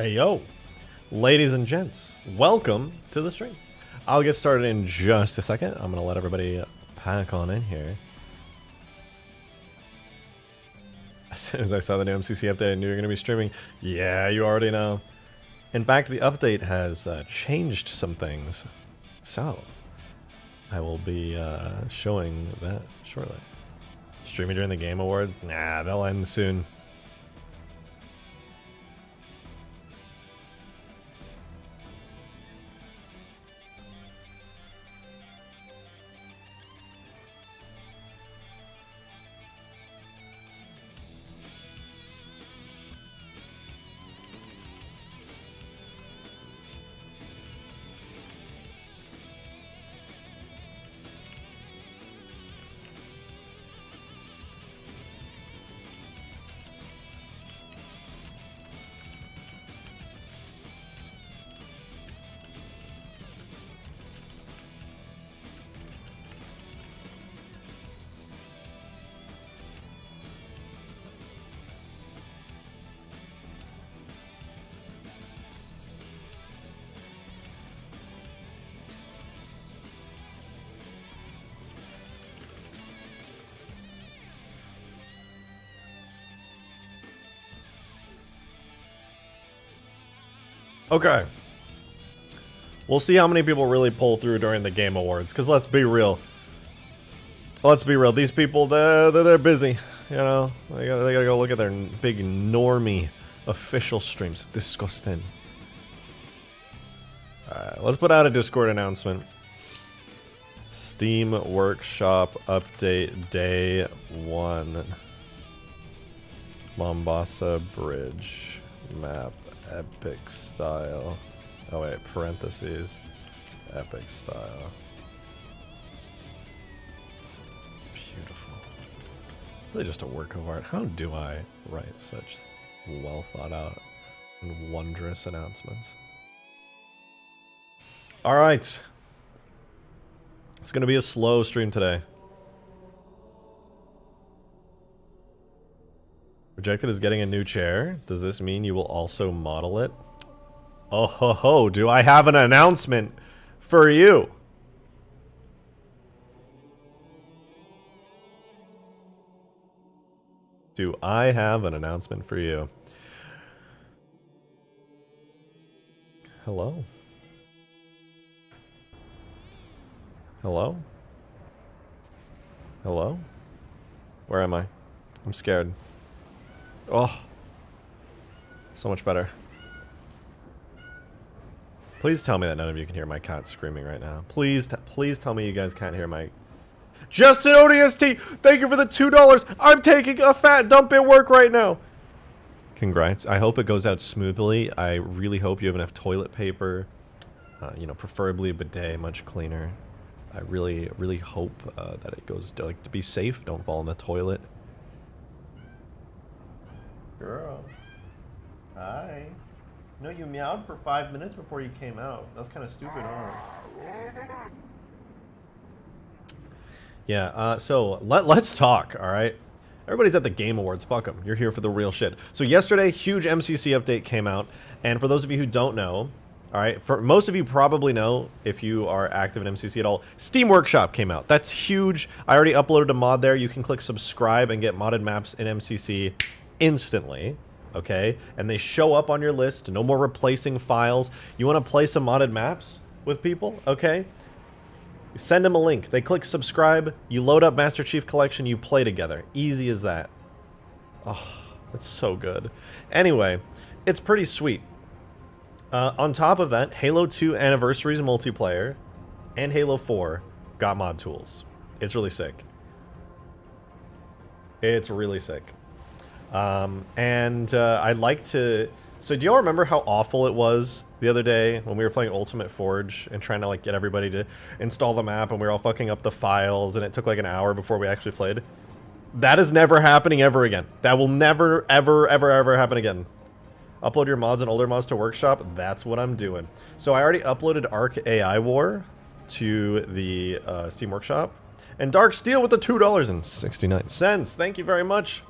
Hey yo, ladies and gents, welcome to the stream. I'll get started in just a second. I'm gonna let everybody pack on in here. As soon as I saw the new MCC update, I knew you were gonna be streaming. Yeah, you already know. In fact, the update has changed some things, so I will be showing that shortly. Streaming during the Game Awards? Nah, they'll end soon. Okay. We'll see how many people really pull through during the Game Awards, because let's be real. Let's be real. These people, they're busy. You know, they gotta go look at their big normie official streams. Disgusting. Alright, let's put out a Discord announcement. Steam Workshop Update Day 1. Mombasa Bridge Map. Epic style. Oh wait, parentheses. Epic style. Beautiful. Really just a work of art. How do I write such well thought out and wondrous announcements? Alright. It's gonna be a slow stream today. Rejected is getting a new chair. Does this mean you will also model it? Oh ho ho, do I have an announcement for you? Do I have an announcement for you? Hello? Hello? Hello? Where am I? I'm scared. Oh, so much better. Please tell me that none of you can hear my cat screaming right now. Please tell me you guys can't hear my... Justin ODST, thank you for the $2. I'm taking a fat dump at work right now. Congrats. I hope it goes out smoothly. I really hope you have enough toilet paper. You know, preferably a bidet, much cleaner. I really hope that it goes, like, to be safe. Don't fall in the toilet. Girl. Hi. No, you meowed for 5 minutes before you came out. That's kind of stupid, huh? Yeah, so let's talk, alright? Everybody's at the Game Awards, fuck them. You're here for the real shit. So yesterday, huge MCC update came out, and for those of you who don't know, alright, for most of you probably know, if you are active in MCC at all, Steam Workshop came out. That's huge. I already uploaded a mod there. You can click subscribe and get modded maps in MCC instantly, okay? And they show up on your list. No more replacing files. You want to play some modded maps with people, okay? Send them a link. They click subscribe. You load up Master Chief Collection. You play together. Easy as that. Oh, that's so good. Anyway, it's pretty sweet. On top of that, Halo 2 Anniversaries multiplayer and Halo 4 got mod tools. It's really sick. It's really sick. I'd like to... So do y'all remember how awful it was the other day when we were playing Ultimate Forge and trying to like get everybody to install the map and we were all fucking up the files and it took like an hour before we actually played? That is never happening ever again. That will never, ever happen again. Upload your mods and older mods to Workshop. That's what I'm doing. So I already uploaded Arc AI War to the Steam Workshop. And Dark Steel with the $2.69. Thank you very much.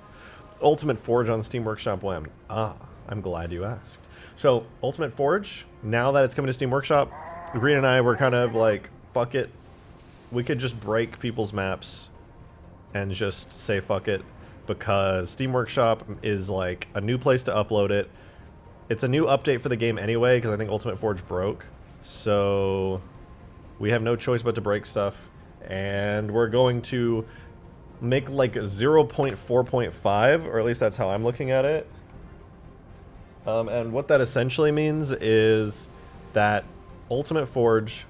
Ultimate Forge on Steam Workshop WAM. Ah, I'm glad you asked. So, Ultimate Forge, now that it's coming to Steam Workshop, Green and I were kind of like, fuck it. We could just break people's maps and just say fuck it, because Steam Workshop is like a new place to upload it. It's a new update for the game anyway, because I think Ultimate Forge broke. So we have no choice but to break stuff. And we're going to make like 0.4.5, or at least that's how I'm looking at it. And what that essentially means is that Ultimate Forge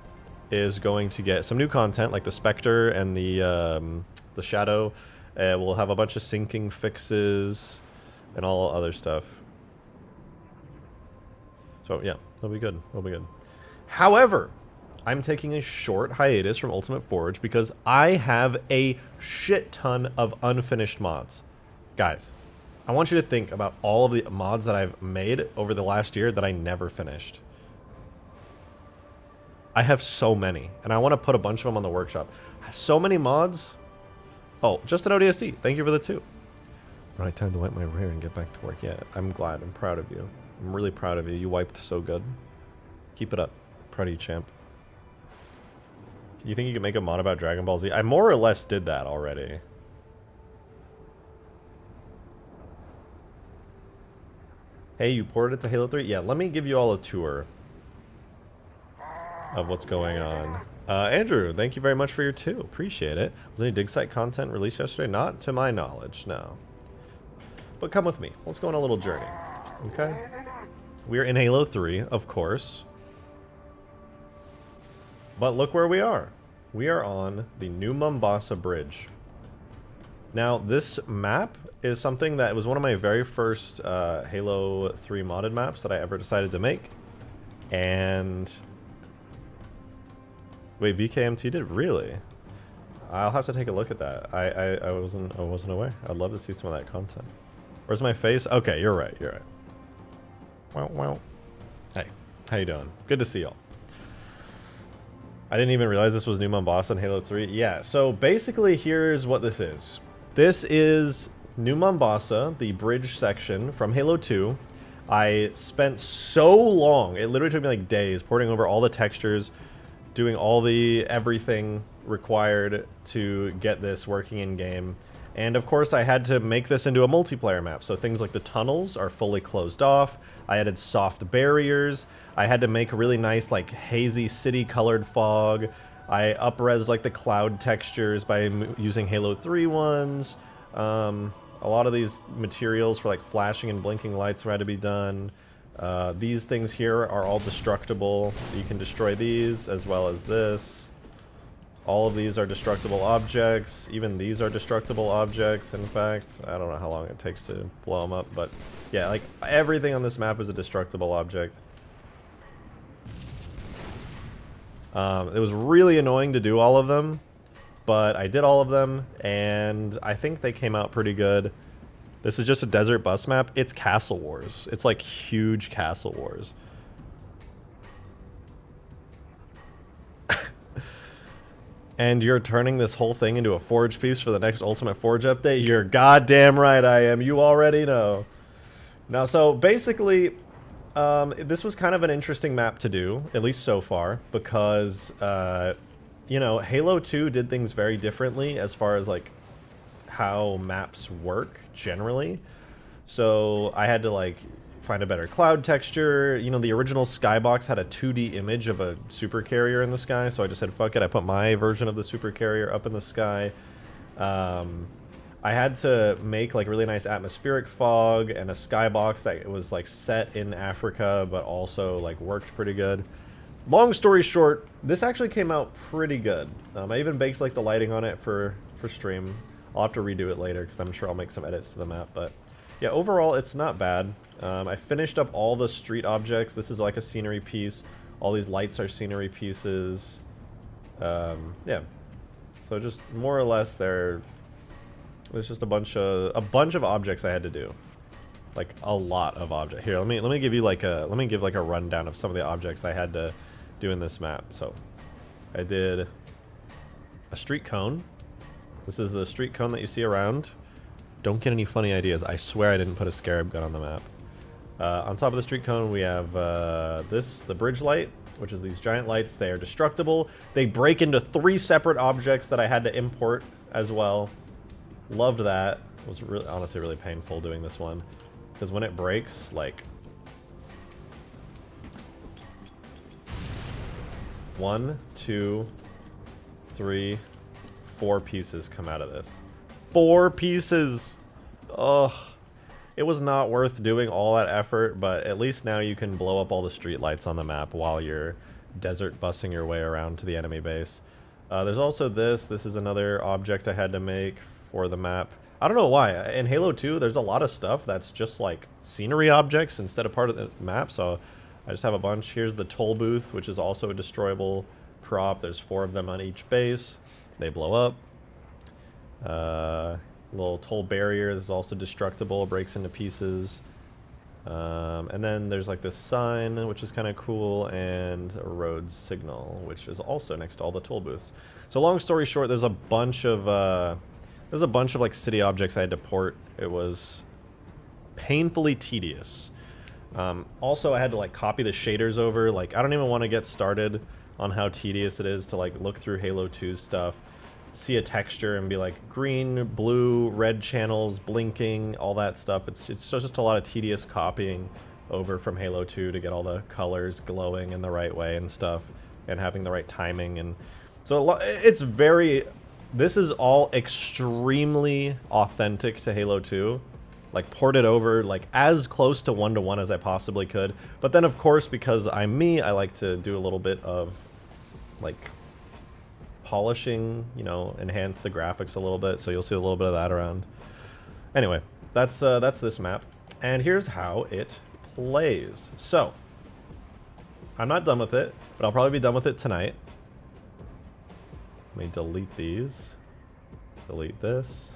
is going to get some new content, like the Spectre and the Shadow. We'll have a bunch of syncing fixes and all other stuff. So yeah, it'll be good. It'll be good. However, I'm taking a short hiatus from Ultimate Forge because I have a shit ton of unfinished mods. Guys, I want you to think about all of the mods that I've made over the last year that I never finished. I have so many, and I want to put a bunch of them on the workshop. So many mods. Oh, just an ODST. Thank you for the 2. Right, time to wipe my hair and get back to work. Yeah, I'm glad. I'm proud of you. I'm really proud of you. You wiped so good. Keep it up. Proud of you, champ. You think you could make a mod about Dragon Ball Z? I more or less did that already. Hey, you ported it to Halo 3? Yeah, let me give you all a tour of what's going on. Andrew, thank you very much for your 2. Appreciate it. Was any dig site content released yesterday? Not to my knowledge, no. But come with me. Let's go on a little journey. Okay? We're in Halo 3, of course. But look where we are. We are on the New Mombasa Bridge. Now, this map is something that was one of my very first Halo 3 modded maps that I ever decided to make. And... wait, VKMT did? Really? I'll have to take a look at that. I wasn't aware. I'd love to see some of that content. Where's my face? Okay, you're right, you're right. Well. Hey, how you doing? Good to see y'all. I didn't even realize this was New Mombasa in Halo 3. Yeah, so basically here's what this is. This is New Mombasa, the bridge section from Halo 2. I spent so long, it literally took me like days, porting over all the textures, doing all the everything required to get this working in game. And of course I had to make this into a multiplayer map, so things like the tunnels are fully closed off. I added soft barriers. I had to make really nice like hazy city colored fog. I up-res like the cloud textures by using Halo 3 ones. A lot of these materials for like flashing and blinking lights had to be done. These things here are all destructible. You can destroy these as well as this. All of these are destructible objects. Even these are destructible objects, in fact. I don't know how long it takes to blow them up, but yeah, like everything on this map is a destructible object. It was really annoying to do all of them, but I did all of them, and I think they came out pretty good. This is just a desert bus map. It's Castle Wars. It's like huge Castle Wars. And you're turning this whole thing into a Forge piece for the next Ultimate Forge update? You're goddamn right I am. You already know. Now, so basically, this was kind of an interesting map to do, at least so far, because, you know, Halo 2 did things very differently as far as, like, how maps work, generally. So I had to, like, find a better cloud texture. You know, the original Skybox had a 2D image of a super carrier in the sky, so I just said, fuck it, I put my version of the super carrier up in the sky. I had to make like really nice atmospheric fog and a skybox that was like set in Africa, but also like worked pretty good. Long story short, this actually came out pretty good. I even baked like the lighting on it for stream. I'll have to redo it later because I'm sure I'll make some edits to the map, but yeah, overall it's not bad. I finished up all the street objects. This is like a scenery piece. All these lights are scenery pieces. Yeah, so just more or less there's just a bunch of objects I had to do, like a lot of objects. Here, let me give you like a rundown of some of the objects I had to do in this map. So, I did a street cone. This is the street cone that you see around. Don't get any funny ideas. I swear I didn't put a Scarab gun on the map. On top of the street cone, we have the bridge light, which is these giant lights. They are destructible. They break into 3 separate objects that I had to import as well. Loved that. It was really, honestly really painful doing this one. Because when it breaks, like... 1, 2, 3, 4 pieces come out of this. 4 pieces! Ugh. It was not worth doing all that effort, but at least now you can blow up all the street lights on the map while you're desert bussing your way around to the enemy base. There's also this. This is another object I had to make for the map. I don't know why. In Halo 2, there's a lot of stuff that's just like scenery objects instead of part of the map, so I just have a bunch. Here's the toll booth, which is also a destroyable prop. There's 4 of them on each base. They blow up. Little toll barrier. This is also destructible. It breaks into pieces. And then there's like this sign, which is kind of cool, and a road signal, which is also next to all the toll booths. So long story short, there's a bunch of like city objects I had to port. It was painfully tedious. Also, I had to like copy the shaders over. Like, I don't even want to get started on how tedious it is to like look through Halo 2's stuff, see a texture and be like green, blue, red channels blinking, all that stuff. It's just a lot of tedious copying over from Halo 2 to get all the colors glowing in the right way and stuff, and having the right timing. And so it's very, this is all extremely authentic to Halo 2. Like, ported over like as close to 1-to-1 as I possibly could. But then of course, because I'm me, I like to do a little bit of like polishing, you know, enhance the graphics a little bit, so you'll see a little bit of that around. Anyway, that's this map, and here's how it plays. So I'm not done with it, but I'll probably be done with it tonight. Let me delete these, delete this.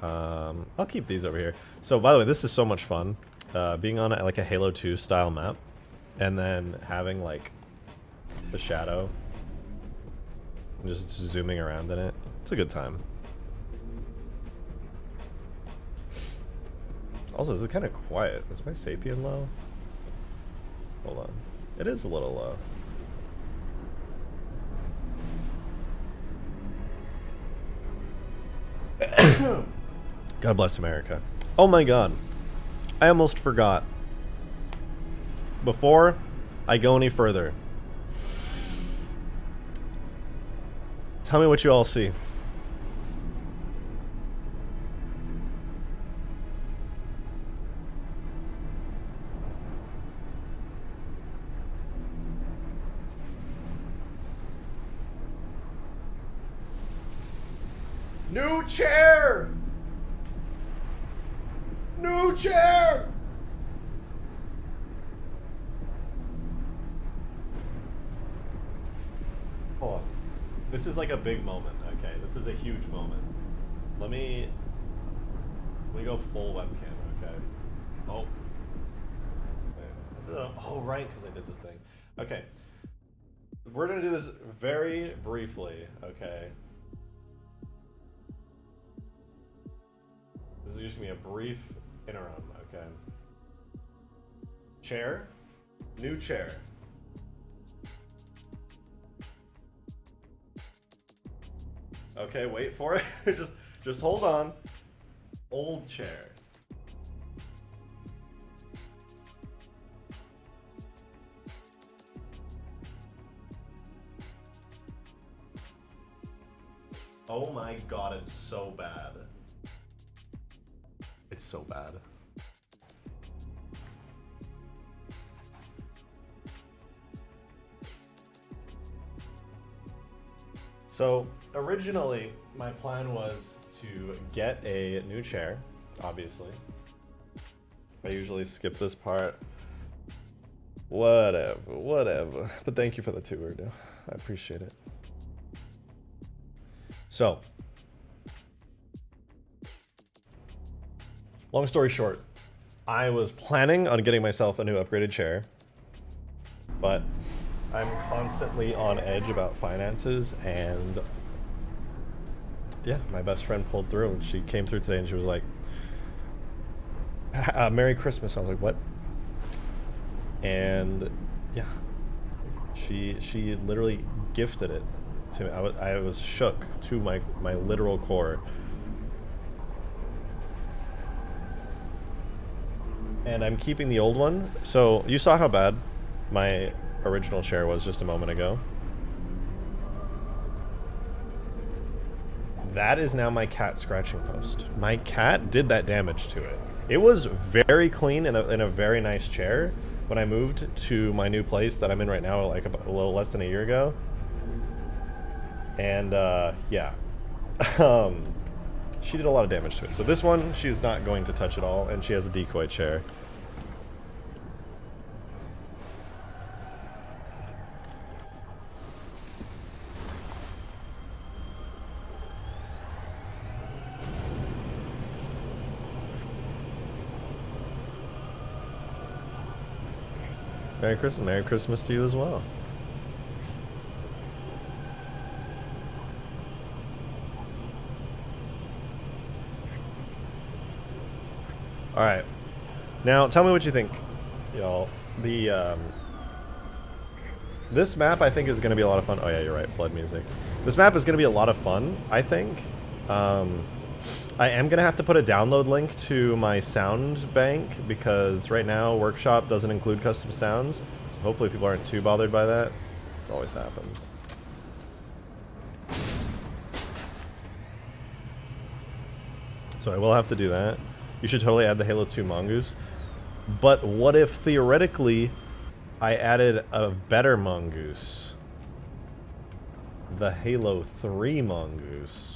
I'll keep these over here. So by the way, this is so much fun, being on like a Halo 2 style map, and then having like the shadow and just zooming around in it. It's a good time. Also, this is kind of quiet. Is my Sapien low? Hold on. It is a little low. God bless America. Oh my god. I almost forgot. Before I go any further, tell me what you all see. New chair! New chair! Oh, this is like a big moment, okay? This is a huge moment. Let me go full webcam, okay? Oh. Oh, right, because I did the thing. Okay. We're gonna do this very briefly, okay? This is just gonna be a brief interim, okay? Chair, new chair. Okay, wait for it. just hold on. Old chair. Oh my god, it's so bad. It's so bad. So originally, my plan was to get a new chair, obviously. I usually skip this part. Whatever. But thank you for the tour, dude. I appreciate it. So, long story short, I was planning on getting myself a new upgraded chair, but I'm constantly on edge about finances, and yeah, my best friend pulled through, and she came through today and she was like, Merry Christmas. I was like, what? And yeah, she literally gifted it to me. I was shook to my literal core. And I'm keeping the old one. So you saw how bad my original chair was just a moment ago. That is now my cat scratching post. My cat did that damage to it. It was very clean in a very nice chair when I moved to my new place that I'm in right now, like a little less than a year ago. And yeah, she did a lot of damage to it. So this one, she's not going to touch at all, and she has a decoy chair. Merry Christmas. Merry Christmas to you as well. Alright. Now, tell me what you think, y'all. This map, I think, is going to be a lot of fun. Oh yeah, you're right, flood music. This map is going to be a lot of fun, I think. I am going to have to put a download link to my sound bank, because right now, Workshop doesn't include custom sounds. So hopefully people aren't too bothered by that. This always happens. So I will have to do that. You should totally add the Halo 2 mongoose. But what if, theoretically, I added a better mongoose? The Halo 3 mongoose.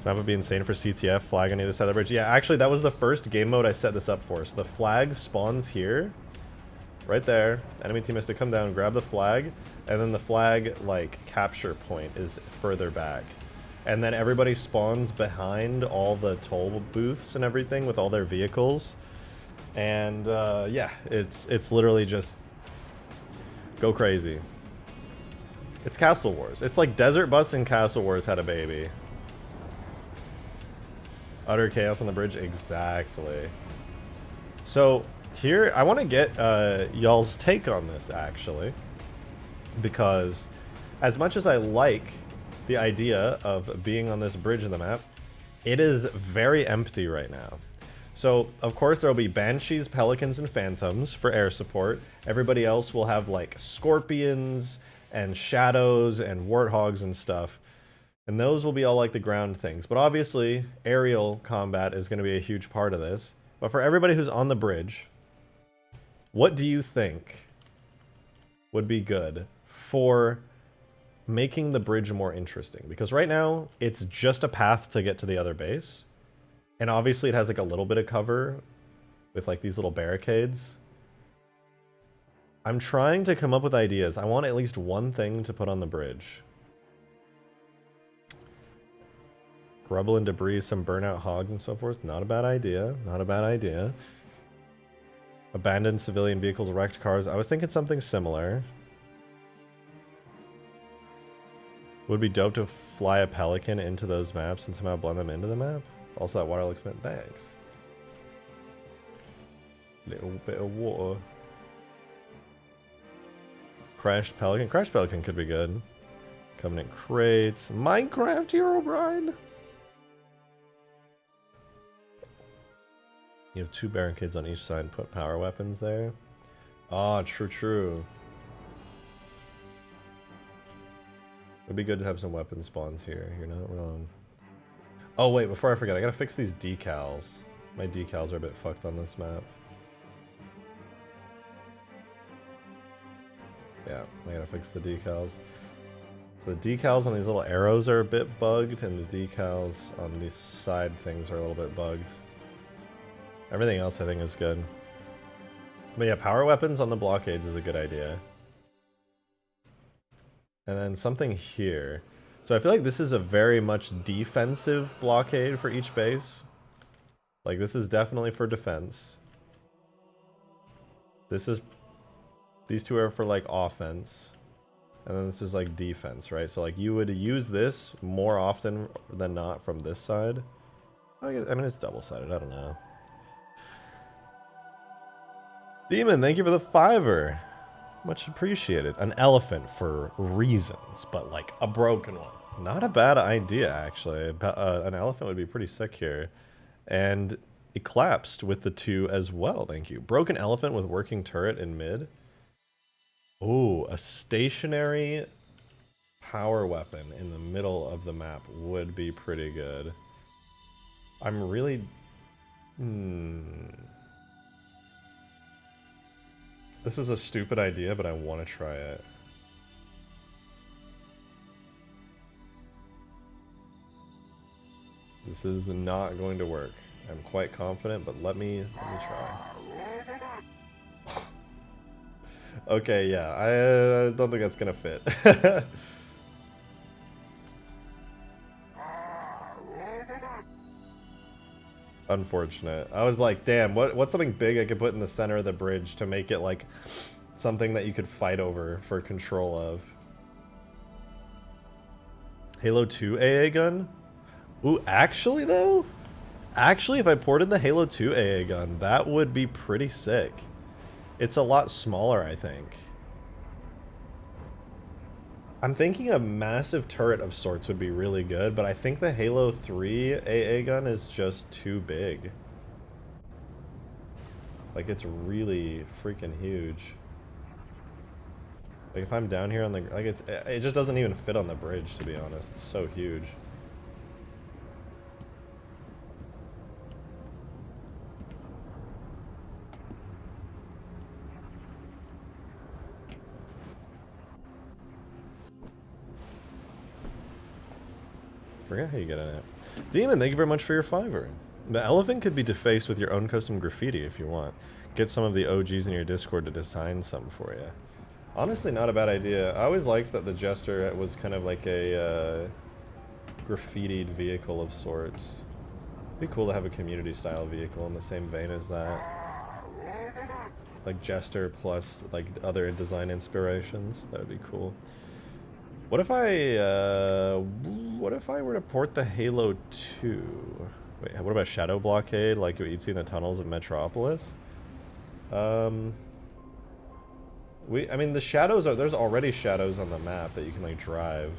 That would be insane for CTF, flag on either side of the bridge. Yeah, actually, that was the first game mode I set this up for. So the flag spawns here, right there. Enemy team has to come down, grab the flag, and then the flag, like, capture point is further back. And then everybody spawns behind all the toll booths and everything with all their vehicles. And, yeah, it's literally just go crazy. It's Castle Wars. It's like Desert Bus and Castle Wars had a baby. Utter chaos on the bridge, exactly. So here, I want to get y'all's take on this, actually, because as much as I like the idea of being on this bridge in the map, it is very empty right now. So, of course, there will be Banshees, Pelicans, and Phantoms for air support. Everybody else will have, like, Scorpions and Shadows and Warthogs and stuff. And those will be all like the ground things. But obviously, aerial combat is going to be a huge part of this. But for everybody who's on the bridge, what do you think would be good for making the bridge more interesting? Because right now, it's just a path to get to the other base. And obviously, it has like a little bit of cover with like these little barricades. I'm trying to come up with ideas. I want at least one thing to put on the bridge. Rubble and debris, some burnout hogs and so forth. Not a bad idea. Not a bad idea. Abandoned civilian vehicles, wrecked cars. I was thinking something similar. Would be dope to fly a pelican into those maps and somehow blend them into the map. Also, that water looks mint. Thanks. Little bit of water. Crashed pelican. Crashed pelican could be good. Covenant crates. Minecraft Hero Bride. You have 2 barricades on each side and put power weapons there. Ah, true. It'd be good to have some weapon spawns here. You're not wrong. Oh, wait, before I forget, I gotta fix these decals. My decals are a bit fucked on this map. Yeah, I gotta fix the decals. So the decals on these little arrows are a bit bugged, and the decals on these side things are a little bit bugged. Everything else I think is good. But yeah, power weapons on the blockades is a good idea. And then something here. So I feel like this is a very much defensive blockade for each base. Like this is definitely for defense. These 2 are for like offense. And then this is like defense, right? So like you would use this more often than not from this side. I mean, it's double-sided, I don't know. Demon, thank you for the $5. Much appreciated. An elephant for reasons, but like a broken one. Not a bad idea, actually. An elephant would be pretty sick here. And it collapsed with the 2 as well, thank you. Broken elephant with working turret in mid. Ooh, a stationary power weapon in the middle of the map would be pretty good. I'm really... This is a stupid idea, but I want to try it. This is not going to work. I'm quite confident, but let me try. Okay, yeah, I don't think that's gonna fit. Unfortunate. I was like, damn, what's something big I could put in the center of the bridge to make it like something that you could fight over for control of? Halo 2 AA gun? Ooh, actually though? Actually, if I ported the Halo 2 AA gun, that would be pretty sick. It's a lot smaller, I think. I'm thinking a massive turret of sorts would be really good, but I think the Halo 3 AA gun is just too big. Like, it's really freaking huge. Like, if I'm down here on the... Like, it just doesn't even fit on the bridge, to be honest. It's so huge. Forget how you get in it. Demon, thank you very much for your $5. The elephant could be defaced with your own custom graffiti if you want. Get some of the OGs in your Discord to design some for you. Honestly, not a bad idea. I always liked that the Jester was kind of like a graffitied vehicle of sorts. It'd be cool to have a community-style vehicle in the same vein as that. Like Jester plus like other design inspirations. That would be cool. What if I were to port the Halo 2? Wait, what about Shadow Blockade, like what you'd see in the tunnels of Metropolis? I mean, the shadows are, there's already shadows on the map that you can, like, drive.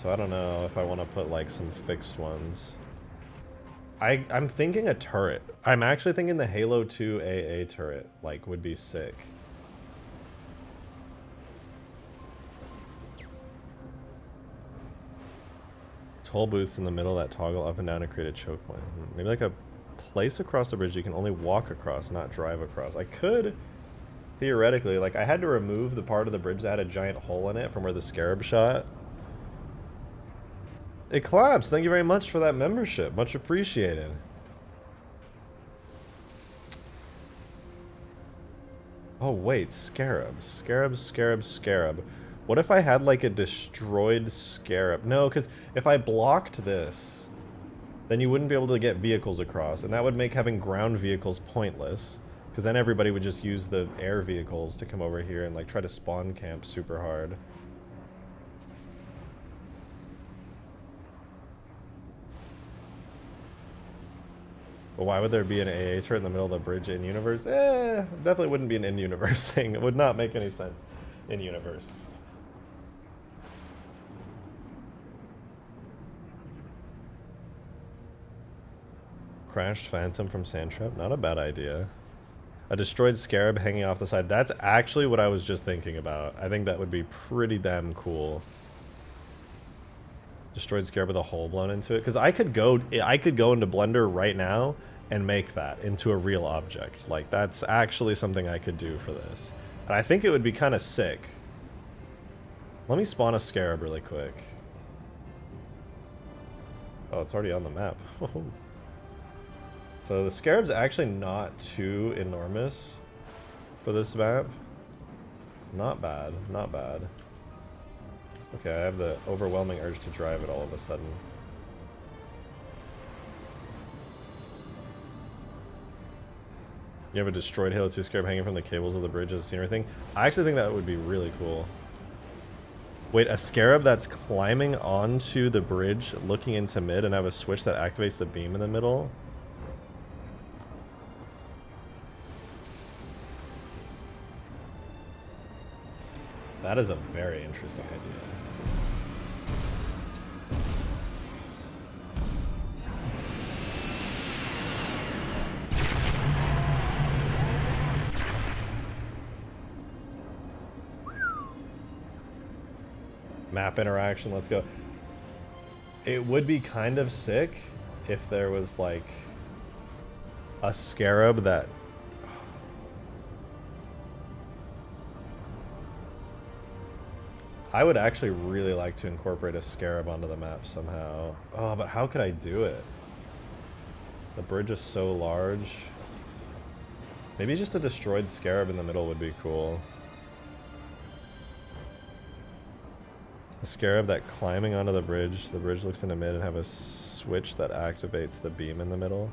So I don't know if I want to put, like, some fixed ones. I'm thinking a turret. I'm actually thinking the Halo 2 AA turret, like, would be sick. Toll booths in the middle that toggle up and down to create a choke point. Maybe like a place across the bridge you can only walk across, not drive across. I could, theoretically, like I had to remove the part of the bridge that had a giant hole in it from where the Scarab shot. It collapsed. Thank you very much for that membership. Much appreciated. Oh wait, Scarab. Scarab. What if I had like a destroyed Scarab? No, because if I blocked this, then you wouldn't be able to get vehicles across, and that would make having ground vehicles pointless, because then everybody would just use the air vehicles to come over here and like try to spawn camp super hard. But why would there be an AA turret in the middle of the bridge in-universe? Definitely wouldn't be an in-universe thing. It would not make any sense in-universe. Crashed Phantom from Sandtrap? Not a bad idea. A destroyed Scarab hanging off the side. That's actually what I was just thinking about. I think that would be pretty damn cool. Destroyed Scarab with a hole blown into it. Because I could go into Blender right now and make that into a real object. Like, that's actually something I could do for this. And I think it would be kind of sick. Let me spawn a Scarab really quick. Oh, it's already on the map. So the Scarab's actually not too enormous for this map. Not bad, not bad. Okay, I have the overwhelming urge to drive it all of a sudden. You have a destroyed Halo 2 Scarab hanging from the cables of the bridge as a scenery thing? I actually think that would be really cool. Wait, a Scarab that's climbing onto the bridge, looking into mid, and have a switch that activates the beam in the middle? That is a very interesting idea. Map interaction, let's go. It would be kind of sick if there was like a Scarab that... I would actually really like to incorporate a Scarab onto the map somehow. Oh, but how could I do it? The bridge is so large. Maybe just a destroyed Scarab in the middle would be cool. A Scarab that climbing onto the bridge looks into mid and have a switch that activates the beam in the middle.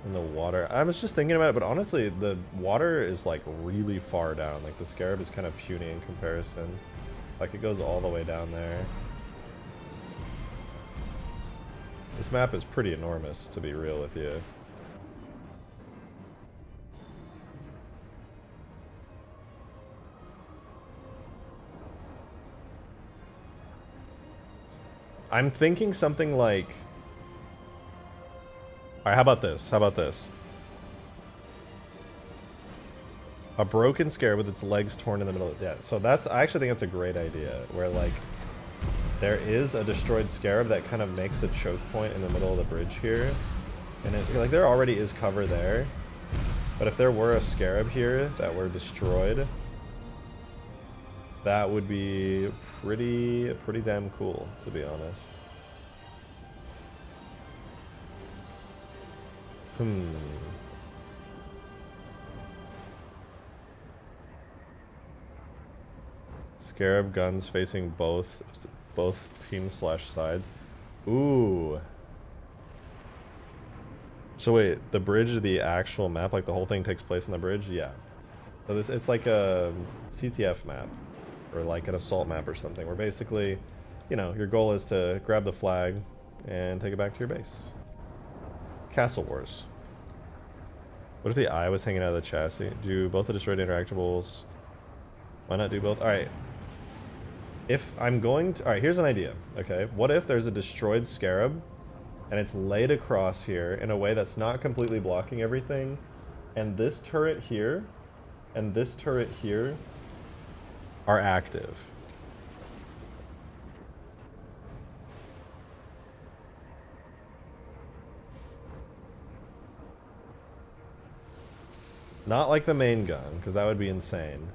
In the water. I was just thinking about it, but honestly, the water is like really far down. Like the Scarab is kind of puny in comparison. Like it goes all the way down there. This map is pretty enormous, to be real with you. I'm thinking something like... Alright, how about this? How about this? A broken Scarab with its legs torn in the middle. Yeah, so that's... I actually think that's a great idea. Where, like, there is a destroyed Scarab that kind of makes a choke point in the middle of the bridge here. And, it, like, there already is cover there. But if there were a Scarab here that were destroyed... That would be pretty damn cool, to be honest. Scarab guns facing both teams / sides. Ooh. So wait, the bridge is the actual map, like the whole thing takes place on the bridge? Yeah. So this, it's like a CTF map. Or like an assault map or something, where basically, you know, your goal is to grab the flag and take it back to your base. Castle Wars. What if the eye was hanging out of the chassis? Do both the destroyed interactables... Why not do both? Alright. If I'm going to... Alright, here's an idea, okay? What if there's a destroyed Scarab, and it's laid across here in a way that's not completely blocking everything, and this turret here, and this turret here... are active. Not like the main gun, because that would be insane.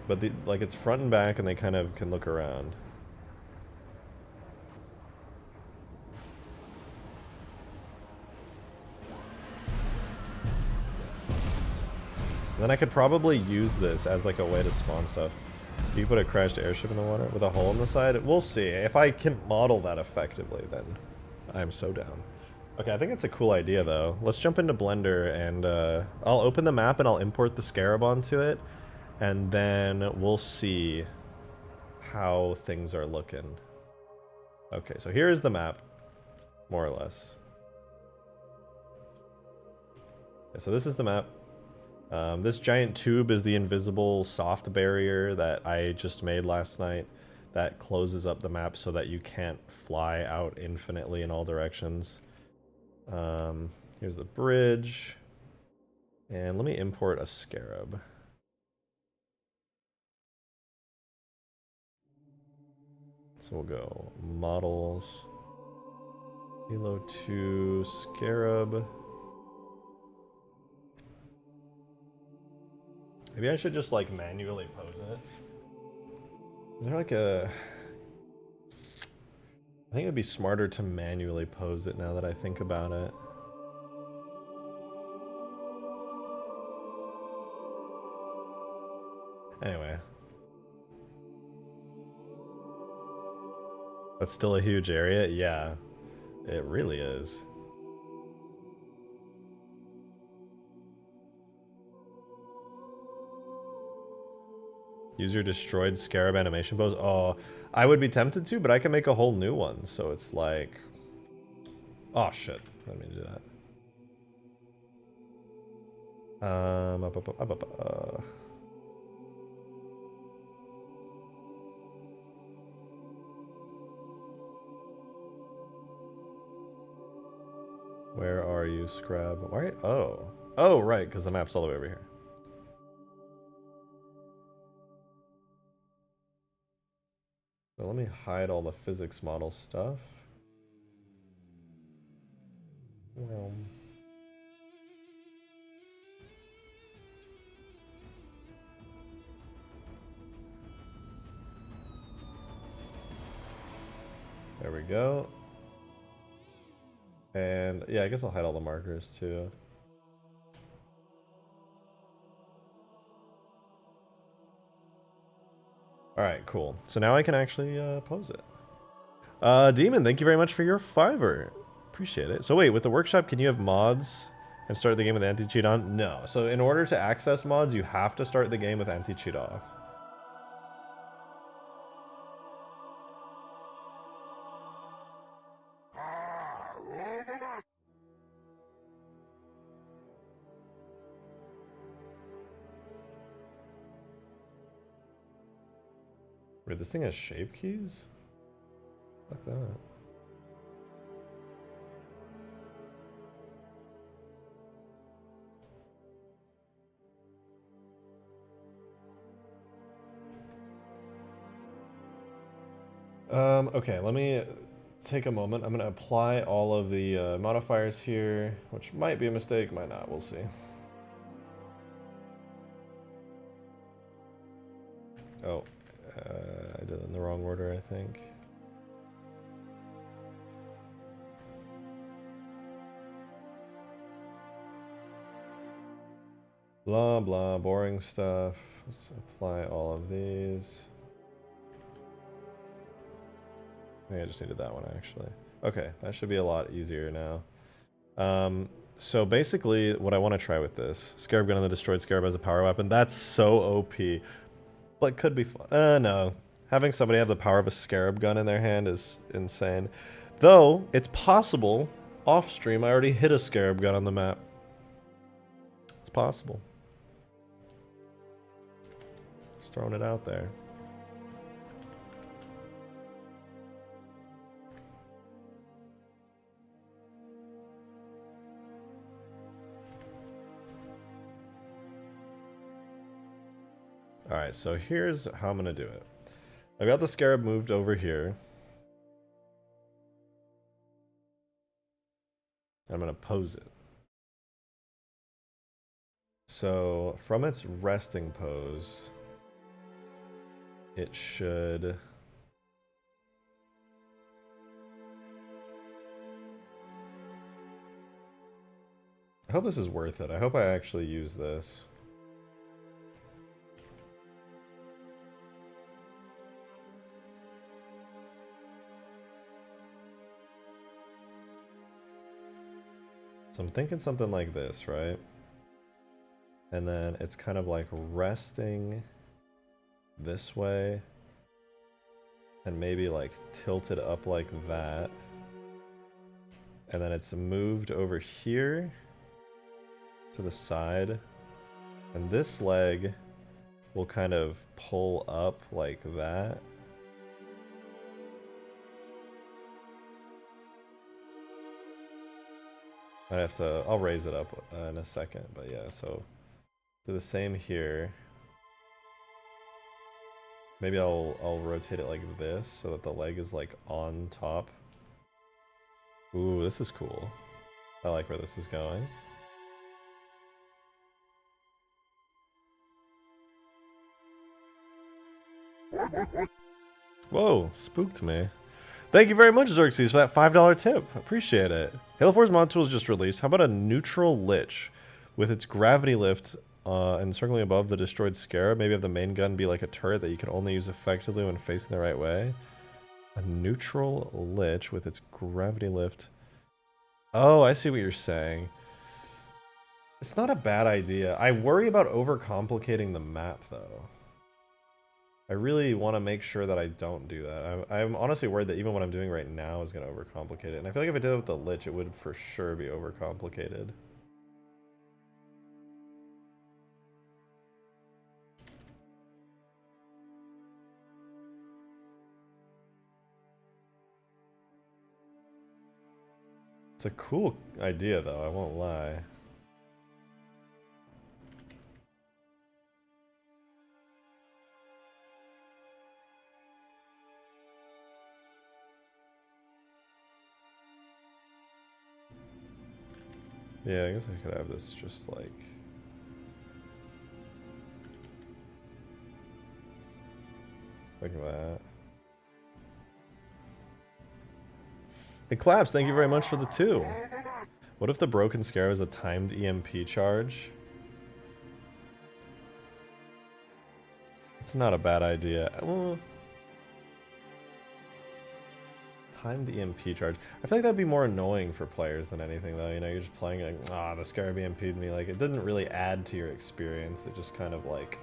But the, like it's front and back and they kind of can look around. Then I could probably use this as like a way to spawn stuff. You can put a crashed airship in the water with a hole in the side. We'll see. If I can model that effectively, then I'm so down. Okay, I think it's a cool idea though. Let's jump into Blender and I'll open the map and I'll import the Scarab onto it. And then we'll see how things are looking. Okay, so here is the map, more or less. Okay, so this is the map. This giant tube is the invisible soft barrier that I just made last night that closes up the map so that you can't fly out infinitely in all directions. Here's the bridge. And let me import a Scarab. So we'll go models, Halo 2, Scarab. Maybe I should just like manually pose it. Is there like a... I think it'd be smarter to manually pose it now that I think about it. Anyway. That's still a huge area? Yeah, it really is. Use your destroyed Scarab animation pose. Oh, I would be tempted to, but I can make a whole new one. So it's like... Oh, shit. Let me do that. Where are you, Scarab? Why? Oh. Oh, right, because the map's all the way over here. So let me hide all the physics model stuff. Well... There we go. And yeah, I guess I'll hide all the markers too. Alright, cool. So now I can actually pose it. Demon, thank you very much for your $5. Appreciate it. So wait, with the workshop, can you have mods and start the game with anti-cheat on? No. So in order to access mods, you have to start the game with anti-cheat off. Wait, this thing has shape keys? Fuck that. Okay, let me take a moment. I'm gonna apply all of the modifiers here, which might be a mistake, might not, we'll see. Oh, I did it in the wrong order, I think. Blah, blah, boring stuff. Let's apply all of these. I think I just needed that one, actually. Okay, that should be a lot easier now. So basically, what I want to try with this, Scarab Gun on the Destroyed Scarab as a power weapon, that's so OP. But could be fun. No. Having somebody have the power of a Scarab Gun in their hand is insane. Though, it's possible, off-stream, I already hit a Scarab Gun on the map. It's possible. Just throwing it out there. Alright, so here's how I'm gonna do it. I've got the Scarab moved over here. I'm gonna pose it. So, from its resting pose, it should... I hope this is worth it. I hope I actually use this. So I'm thinking something like this, right? And then it's kind of like resting this way. And maybe like tilted up like that. And then it's moved over here to the side. And this leg will kind of pull up like that. I have to, I'll raise it up in a second, but yeah, so do the same here. Maybe I'll rotate it like this so that the leg is like on top. Ooh, this is cool. I like where this is going. Whoa, spooked me. Thank you very much, Xerxes, for that $5 tip. Appreciate it. Halo 4's mod tool is just released. How about a neutral lich with its gravity lift and circling above the destroyed Scarab? Maybe have the main gun be like a turret that you can only use effectively when facing the right way. A neutral lich with its gravity lift. Oh, I see what you're saying. It's not a bad idea. I worry about overcomplicating the map, though. I really want to make sure that I don't do that. I'm honestly worried that even what I'm doing right now is going to overcomplicate it. And I feel like if I did it with the Lich, it would for sure be overcomplicated. It's a cool idea, though, I won't lie. Yeah, I guess I could have this just like... like that. It claps, thank you very much for the 2. What if the broken Scarab is a timed EMP charge? It's not a bad idea. Well, timed EMP charge. I feel like that'd be more annoying for players than anything, though. You know, you're just playing like, the Scarab EMP'd me. Like, it didn't really add to your experience. It just kind of like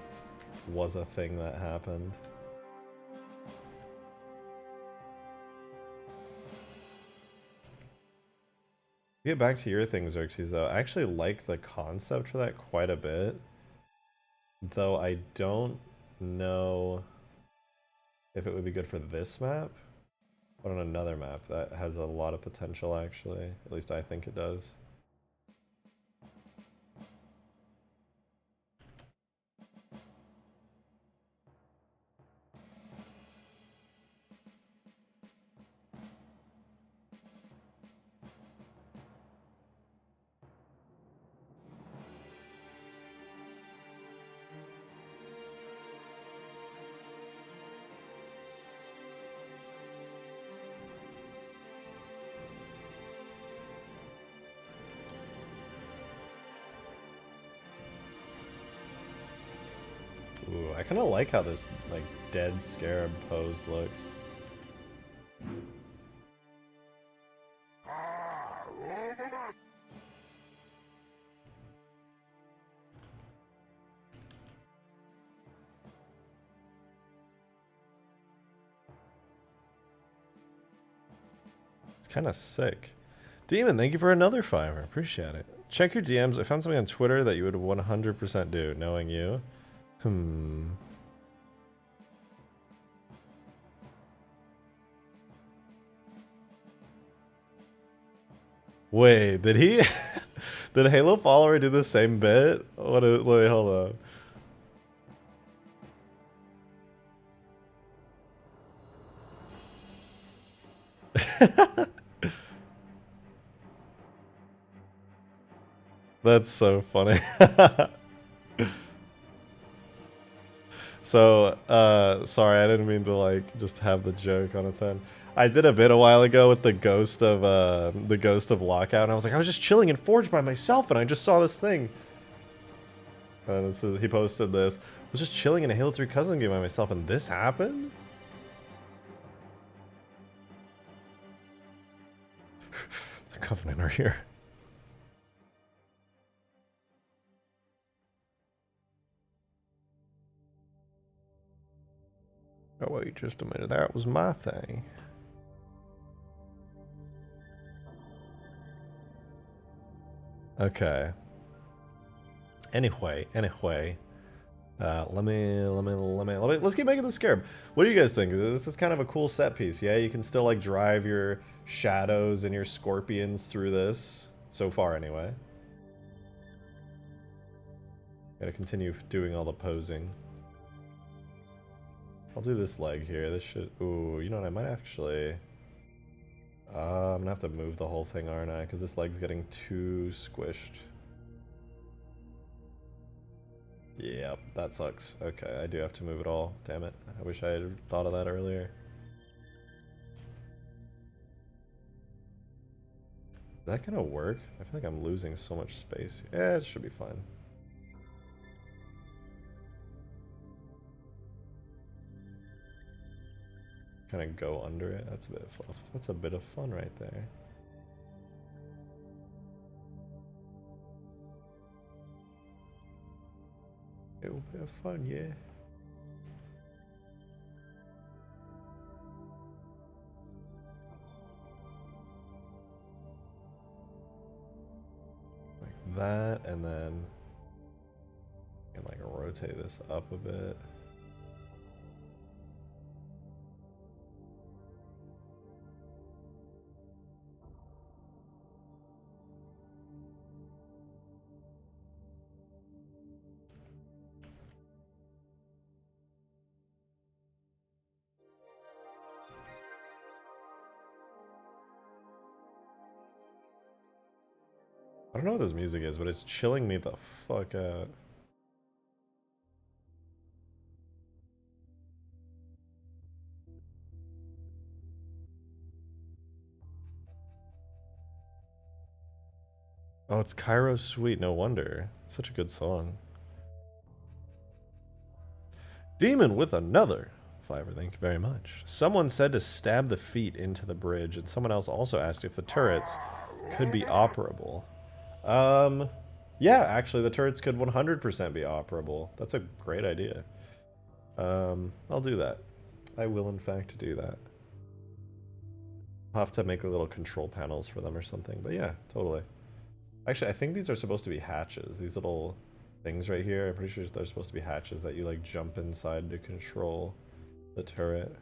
was a thing that happened. To get back to your thing, Xerxes, though, I actually like the concept for that quite a bit. Though I don't know if it would be good for this map, but on another map that has a lot of potential, actually. At least I think it does. Ooh, I kind of like how this like dead Scarab pose looks. It's kind of sick. Demon, thank you for another 5. I appreciate it. Check your DMs. I found something on Twitter that you would 100% do, knowing you. Wait, did he? Did Halo Follower do the same bit? Wait, hold on. That's so funny. So, sorry, I didn't mean to like just have the joke on its end. I did a bit a while ago with the ghost of Lockout, and I was like, I was just chilling in Forge by myself, and I just saw this thing. And he posted this. I was just chilling in a Halo 3 cousin game by myself, and this happened. The Covenant are here. Oh wait, just a minute. That was my thing. Okay. Anyway. Let's keep making the Scarab. What do you guys think? This is kind of a cool set piece. Yeah, you can still like drive your shadows and your scorpions through this. So far, anyway. Gotta continue doing all the posing. I'll do this leg here. This should... Ooh, you know what? I might actually... I'm gonna have to move the whole thing, aren't I? Because this leg's getting too squished. Yep, that sucks. Okay, I do have to move it all. Damn it. I wish I had thought of that earlier. Is that gonna work? I feel like I'm losing so much space. Yeah, it should be fine. Kind of go under it. That's a bit of fun. That's a bit of fun right there. It will be fun, yeah. that, and then I can like rotate this up a bit. I don't know what this music is, but it's chilling me the fuck out. Oh, it's Cairo's Sweet, no wonder. Such a good song. Demon with another $5, thank you very much. Someone said to stab the feet into the bridge, and someone else also asked if the turrets could be operable. Yeah, actually, the turrets could 100% be operable. That's a great idea. I'll do that. I will, in fact, do that. I'll have to make little control panels for them or something, but yeah, totally. Actually, I think these are supposed to be hatches. These little things right here, I'm pretty sure they're supposed to be hatches that you, like, jump inside to control the turret.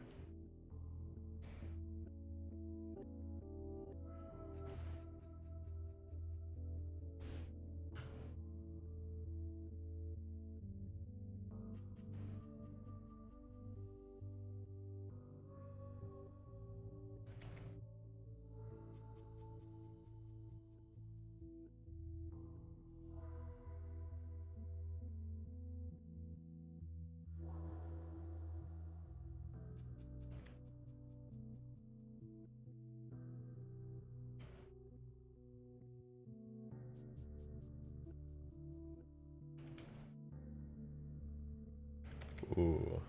Ooh.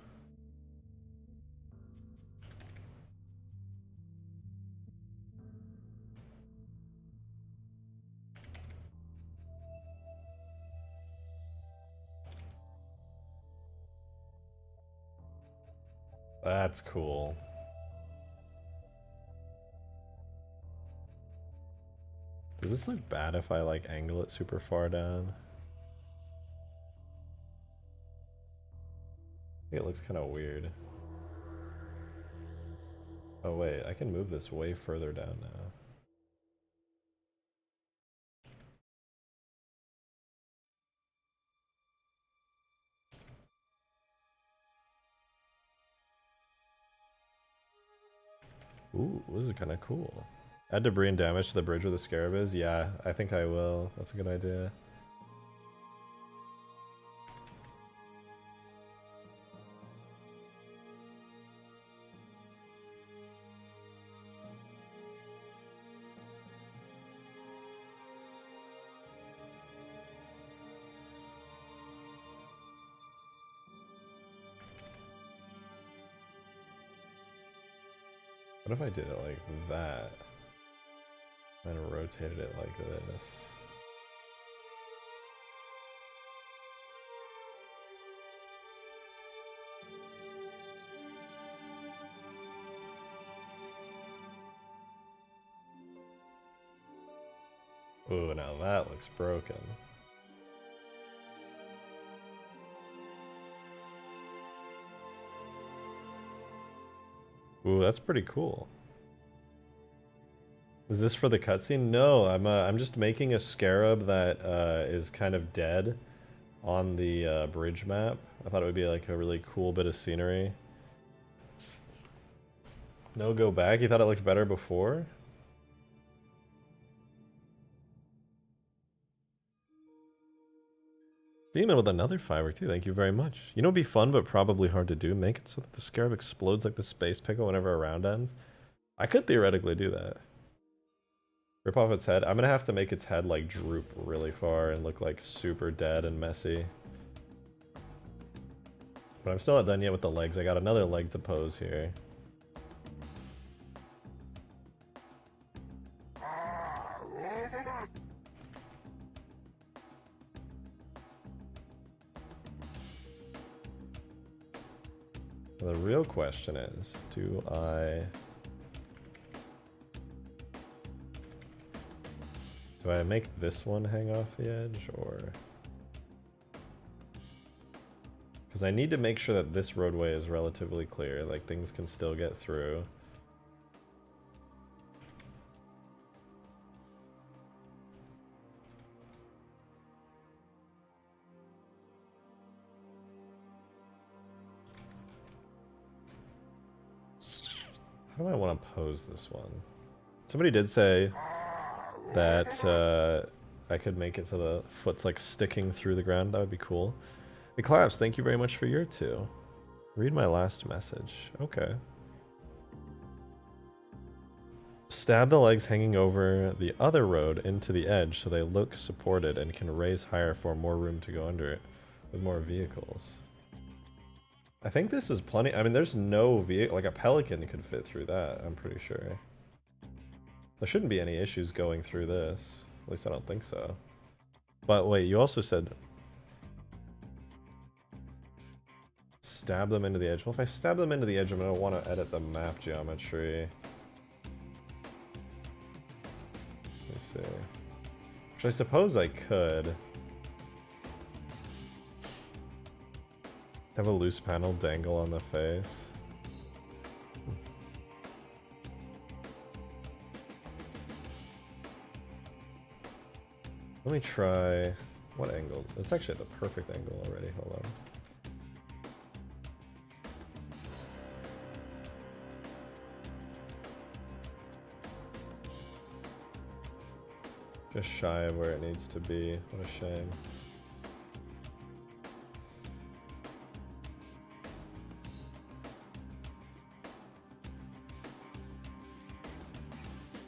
That's cool. Does this look bad if I, like, angle it super far down? I think it looks kind of weird. Oh wait, I can move this way further down now. Ooh, this is kind of cool. Add debris and damage to the bridge where the Scarab is? Yeah, I think I will. That's a good idea. What if I did it like that? And rotated it like this? Ooh, now that looks broken. Ooh, that's pretty cool. Is this for the cutscene? No, I'm just making a Scarab that is kind of dead on the bridge map. I thought it would be like a really cool bit of scenery. No, go back? You thought it looked better before? Demon with another firework too, thank you very much. You know it'd be fun but probably hard to do? Make it so that the Scarab explodes like the space pickle whenever a round ends? I could theoretically do that. Rip off its head? I'm gonna have to make its head like droop really far and look like super dead and messy. But I'm still not done yet with the legs. I got another leg to pose here. The real question is, do I Do I make this one hang off the edge, or... Because I need to make sure that this roadway is relatively clear, like things can still get through. How do I want to pose this one? Somebody did say that I could make it so the foot's like sticking through the ground. That would be cool. Eclipse, thank you very much for your 2. Read my last message. Okay. Stab the legs hanging over the other road into the edge so they look supported and can raise higher for more room to go under it with more vehicles. I think this is plenty. I mean, there's no vehicle, like a Pelican could fit through that, I'm pretty sure. There shouldn't be any issues going through this. At least I don't think so. But wait, you also said stab them into the edge. Well, if I stab them into the edge, I'm going to want to edit the map geometry. Let's see. Which I suppose I could. Have a loose panel dangle on the face. Let me try... What angle? It's actually at the perfect angle already. Hold on. Just shy of where it needs to be. What a shame.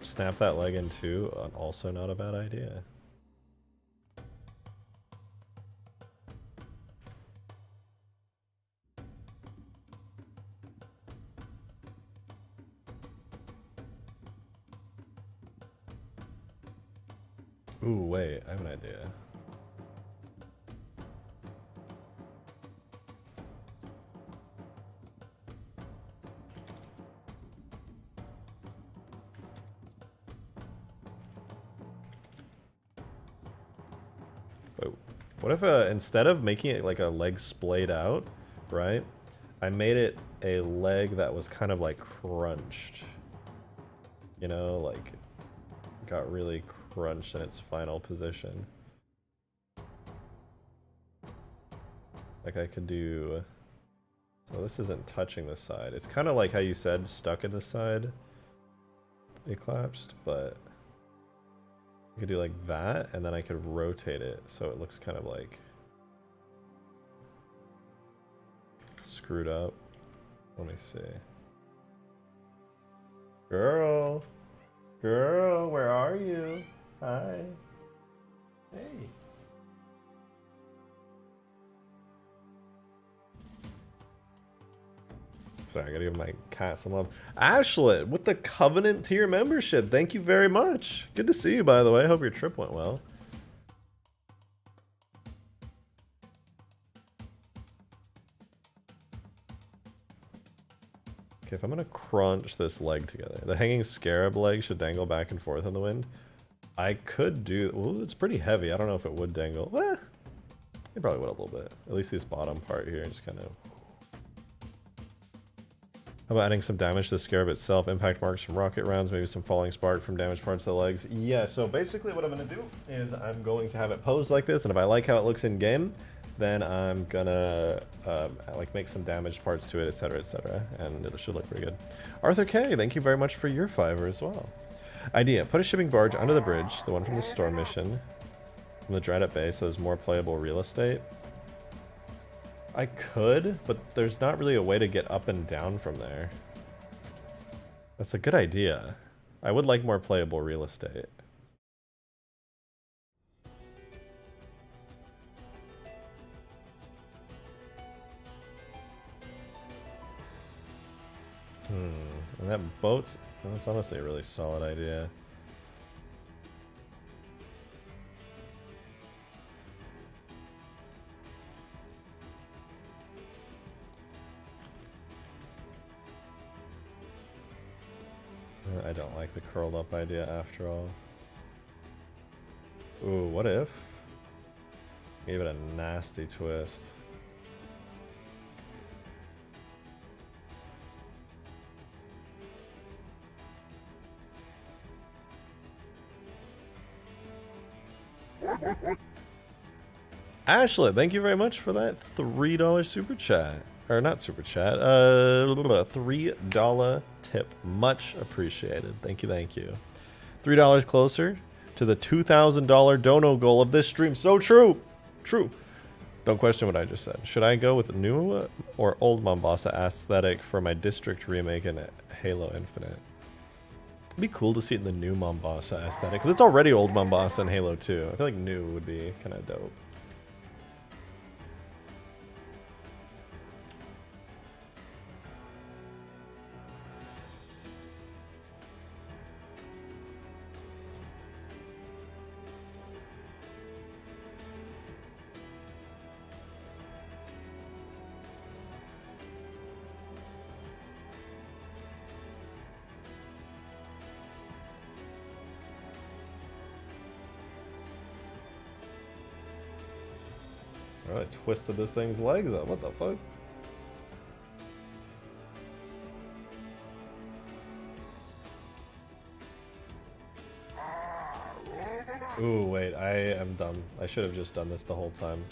Snap that leg in two, also not a bad idea. Ooh, wait, I have an idea. What if instead of making it like a leg splayed out, right? I made it a leg that was kind of like crunched. You know, like got really crunched in its final position. Like I could do... So this isn't touching the side. It's kind of like how you said, stuck in the side. It collapsed, but... I could do like that, and then I could rotate it so it looks kind of like screwed up. Let me see. Girl! Girl, where are you? Hi. Hey. Sorry, I gotta give my cat some love. Ashlet, with the Covenant tier membership, thank you very much. Good to see you, by the way. I hope your trip went well. Okay, if I'm gonna crunch this leg together, the hanging Scarab leg should dangle back and forth in the wind. I could do... Ooh, it's pretty heavy. I don't know if it would dangle. Eh, it probably would a little bit. At least this bottom part here, just kind of... How about adding some damage to the Scarab itself? Impact marks from rocket rounds, maybe some falling spark from damaged parts of the legs. Yeah, so basically what I'm going to do is I'm going to have it posed like this, and if I like how it looks in game, then I'm gonna like make some damaged parts to it, etc., and it should look pretty good. Arthur K, thank you very much for your $5 as well. Idea: put a shipping barge under the bridge, the one from the storm mission, from the Dread Bay, so there's more playable real estate. I could, but there's not really a way to get up and down from there. That's a good idea. I would like more playable real estate. And that boat's... That's honestly a really solid idea. I don't like the curled up idea after all. Ooh, what if? Gave it a nasty twist. Ashley, thank you very much for that $3 super chat. Or not super chat, $3 tip. Much appreciated. Thank you, thank you. $3 closer to the $2,000 dono goal of this stream. So true! True. Don't question what I just said. Should I go with new or old Mombasa aesthetic for my district remake in Halo Infinite? It'd be cool to see it in the new Mombasa aesthetic, because it's already old Mombasa in Halo 2. I feel like new would be kind of dope. Oh, I twisted this thing's legs up. What the fuck? Ooh, wait, I am dumb. I should have just done this the whole time.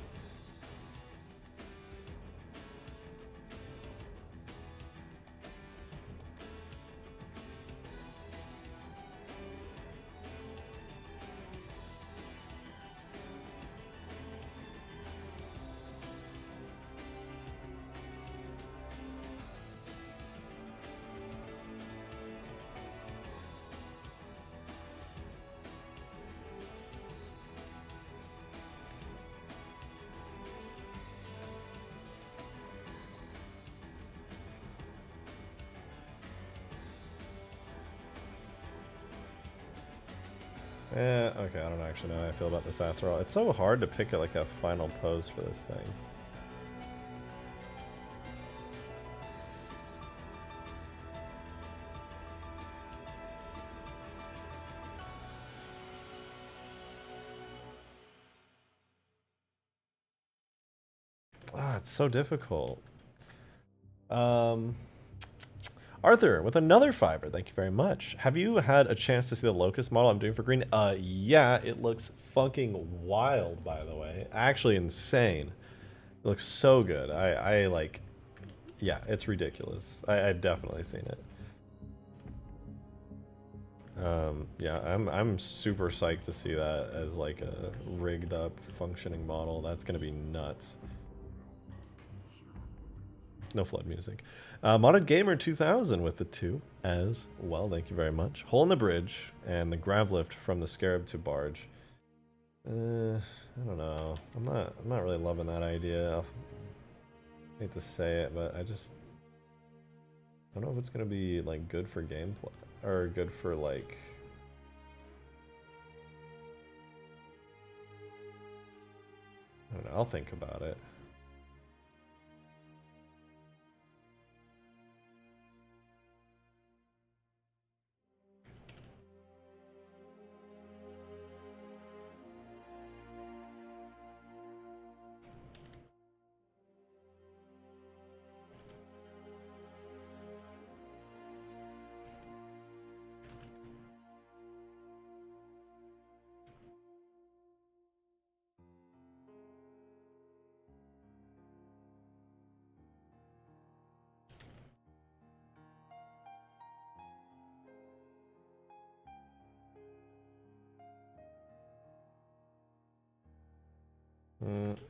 Okay, I don't actually know how I feel about this after all. It's so hard to pick like a final pose for this thing. Ah, it's so difficult. Arthur, with another $5, thank you very much. Have you had a chance to see the Locust model I'm doing for green? Yeah, it looks fucking wild, by the way. Actually insane. It looks so good. I like, yeah, it's ridiculous. I've definitely seen it. Yeah, I'm super psyched to see that as like a rigged up functioning model. That's gonna be nuts. No flood music. Modded Gamer 2000 with the 2 as well. Thank you very much. Hole in the bridge and the grav lift from the Scarab to barge. I don't know. I'm not really loving that idea. I hate to say it, but I don't know if it's gonna be like good for gameplay or good for like. I don't know. I'll think about it.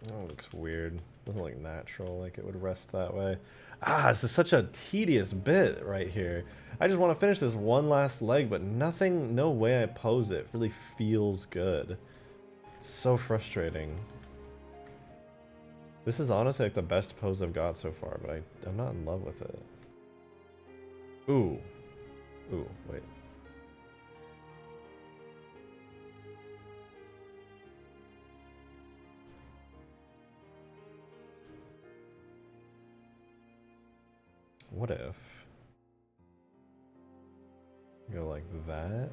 That looks weird. Doesn't look natural, like it would rest that way. Ah, this is such a tedious bit right here. I just want to finish this one last leg, but nothing, no way I pose it really feels good. It's so frustrating. This is honestly like the best pose I've got so far, but I'm not in love with it. Ooh. Ooh, wait. What if I go like that,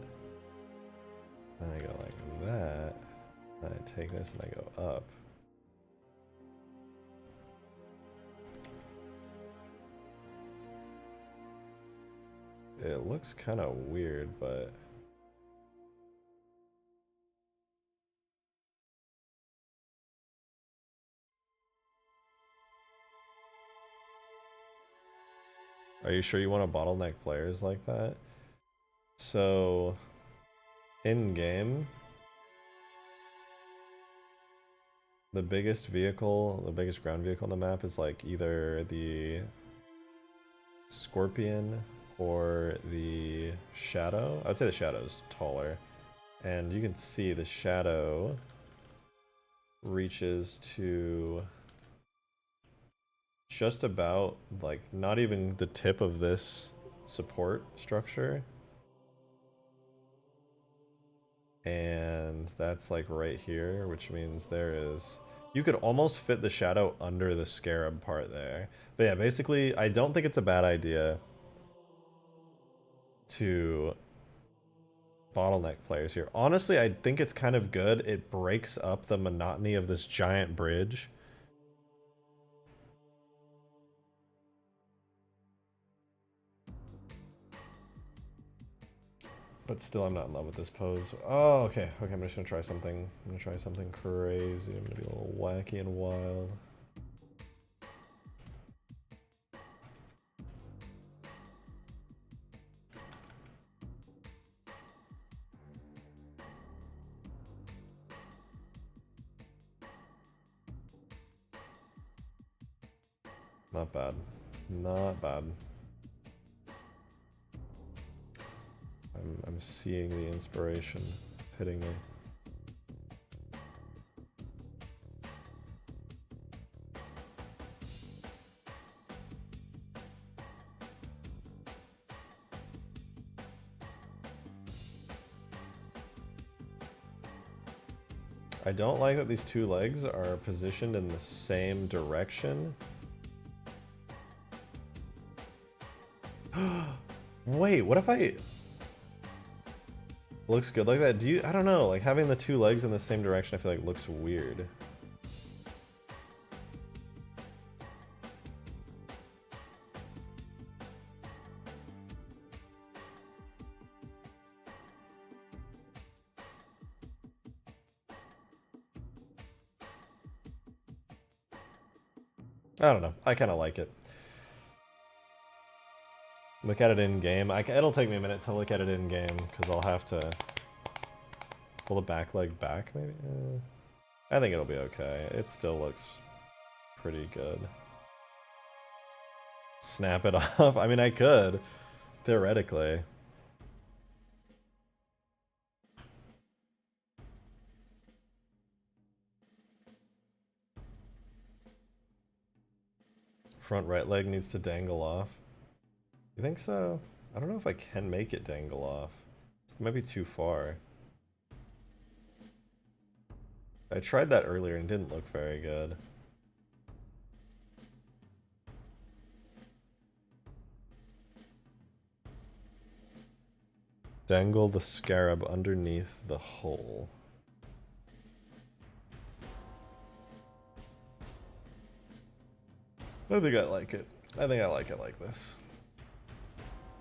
then I go like that, I take this and I go up. It looks kind of weird, but... Are you sure you want to bottleneck players like that? So, in-game, the biggest vehicle, the biggest ground vehicle on the map is like either the Scorpion or the Shadow. I would say the Shadow's taller. And you can see the Shadow reaches to just about, like, not even the tip of this support structure. And that's like right here, which means there is... You could almost fit the Shadow under the Scarab part there. But yeah, basically, I don't think it's a bad idea to bottleneck players here. Honestly, I think it's kind of good. It breaks up the monotony of this giant bridge. But still, I'm not in love with this pose. Oh, okay. Okay, I'm just gonna try something. I'm gonna try something crazy. I'm gonna be a little wacky and wild. Not bad. Not bad. I'm seeing the inspiration hitting me. I don't like that these two legs are positioned in the same direction. Wait, what if I... Looks good like that? Do you... I don't know, like having the two legs in the same direction I feel like looks weird. I don't know, I kind of like it. Look at it in game. It'll take me a minute to look at it in game because I'll have to pull the back leg back, maybe. I think it'll be okay. It still looks pretty good. Snap it off. I mean, I could theoretically. Front right leg needs to dangle off. You think so? I don't know if I can make it dangle off. It might be too far. I tried that earlier and didn't look very good. Dangle the Scarab underneath the hole. I think I like it. I think I like it like this.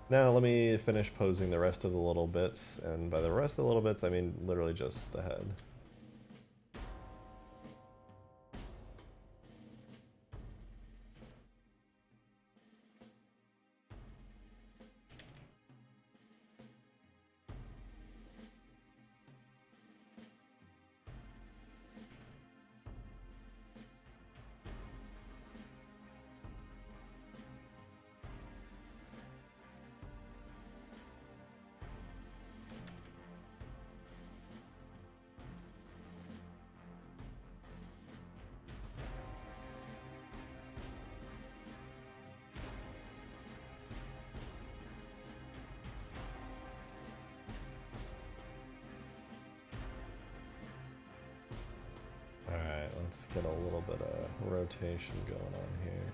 Now let me finish posing the rest of the little bits, and by the rest of the little bits I mean literally just the head. Let's get a little bit of rotation going on here.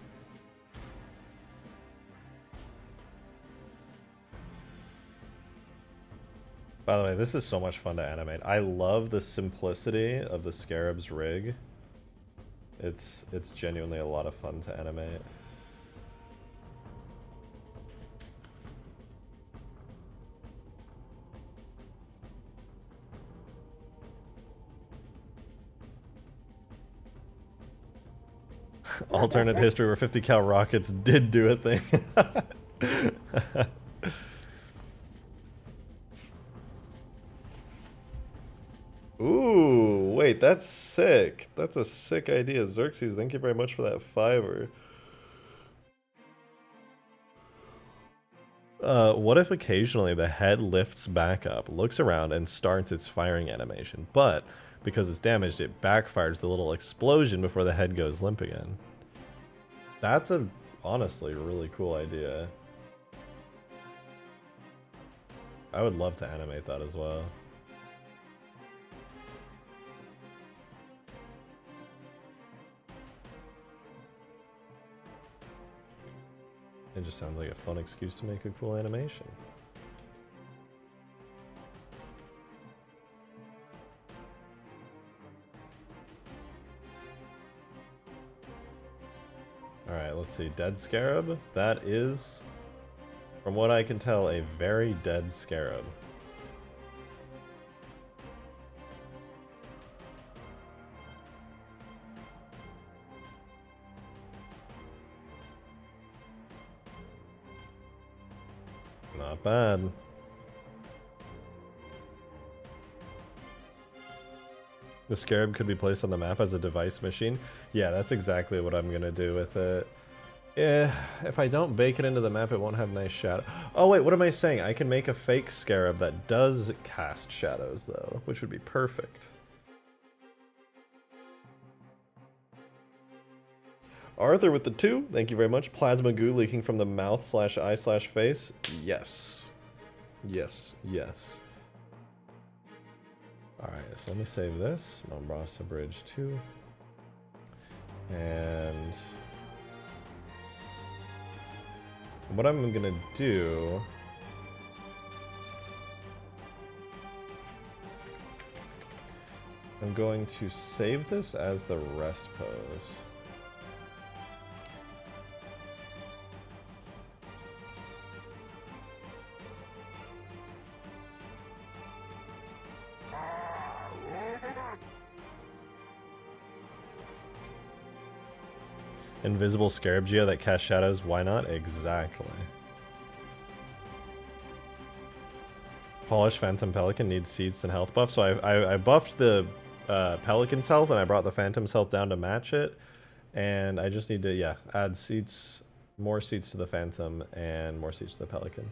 By the way, this is so much fun to animate. I love the simplicity of the Scarab's rig. It's genuinely a lot of fun to animate. Alternate history where 50 cal rockets did do a thing. Ooh, wait, that's sick. That's a sick idea. Xerxes, thank you very much for that $5. What if occasionally the head lifts back up, looks around, and starts its firing animation, but because it's damaged, it backfires the little explosion before the head goes limp again? That's a, honestly, really cool idea. I would love to animate that as well. It just sounds like a fun excuse to make a cool animation. Alright, let's see. Dead Scarab? That is, from what I can tell, a very dead Scarab. Not bad. The Scarab could be placed on the map as a device machine. Yeah, that's exactly what I'm gonna do with it. If I don't bake it into the map, it won't have nice shadow. Oh wait, what am I saying? I can make a fake Scarab that does cast shadows though, which would be perfect. Arthur with the 2, thank you very much. Plasma goo leaking from the mouth/eye/face. Yes. Yes, yes. Alright, so let me save this. Mombasa Bridge 2. And what I'm gonna do, I'm going to save this as the rest pose. Invisible Scarab Geo that casts shadows, why not? Exactly. Polished Phantom Pelican needs seeds and health buff, so I buffed the Pelican's health and I brought the Phantom's health down to match it. And I just need to, yeah, add seats, more seats to the Phantom and more seats to the Pelican.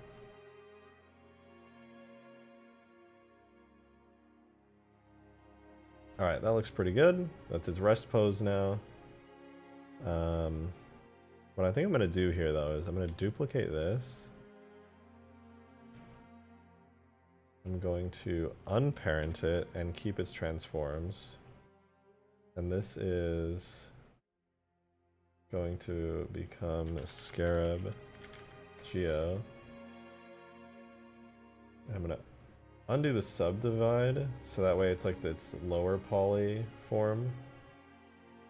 Alright, that looks pretty good. That's its rest pose now. What I think I'm going to do here, though, is I'm going to duplicate this. I'm going to unparent it and keep its transforms. And this is going to become Scarab Geo. And I'm going to undo the subdivide, so that way it's like its lower poly form.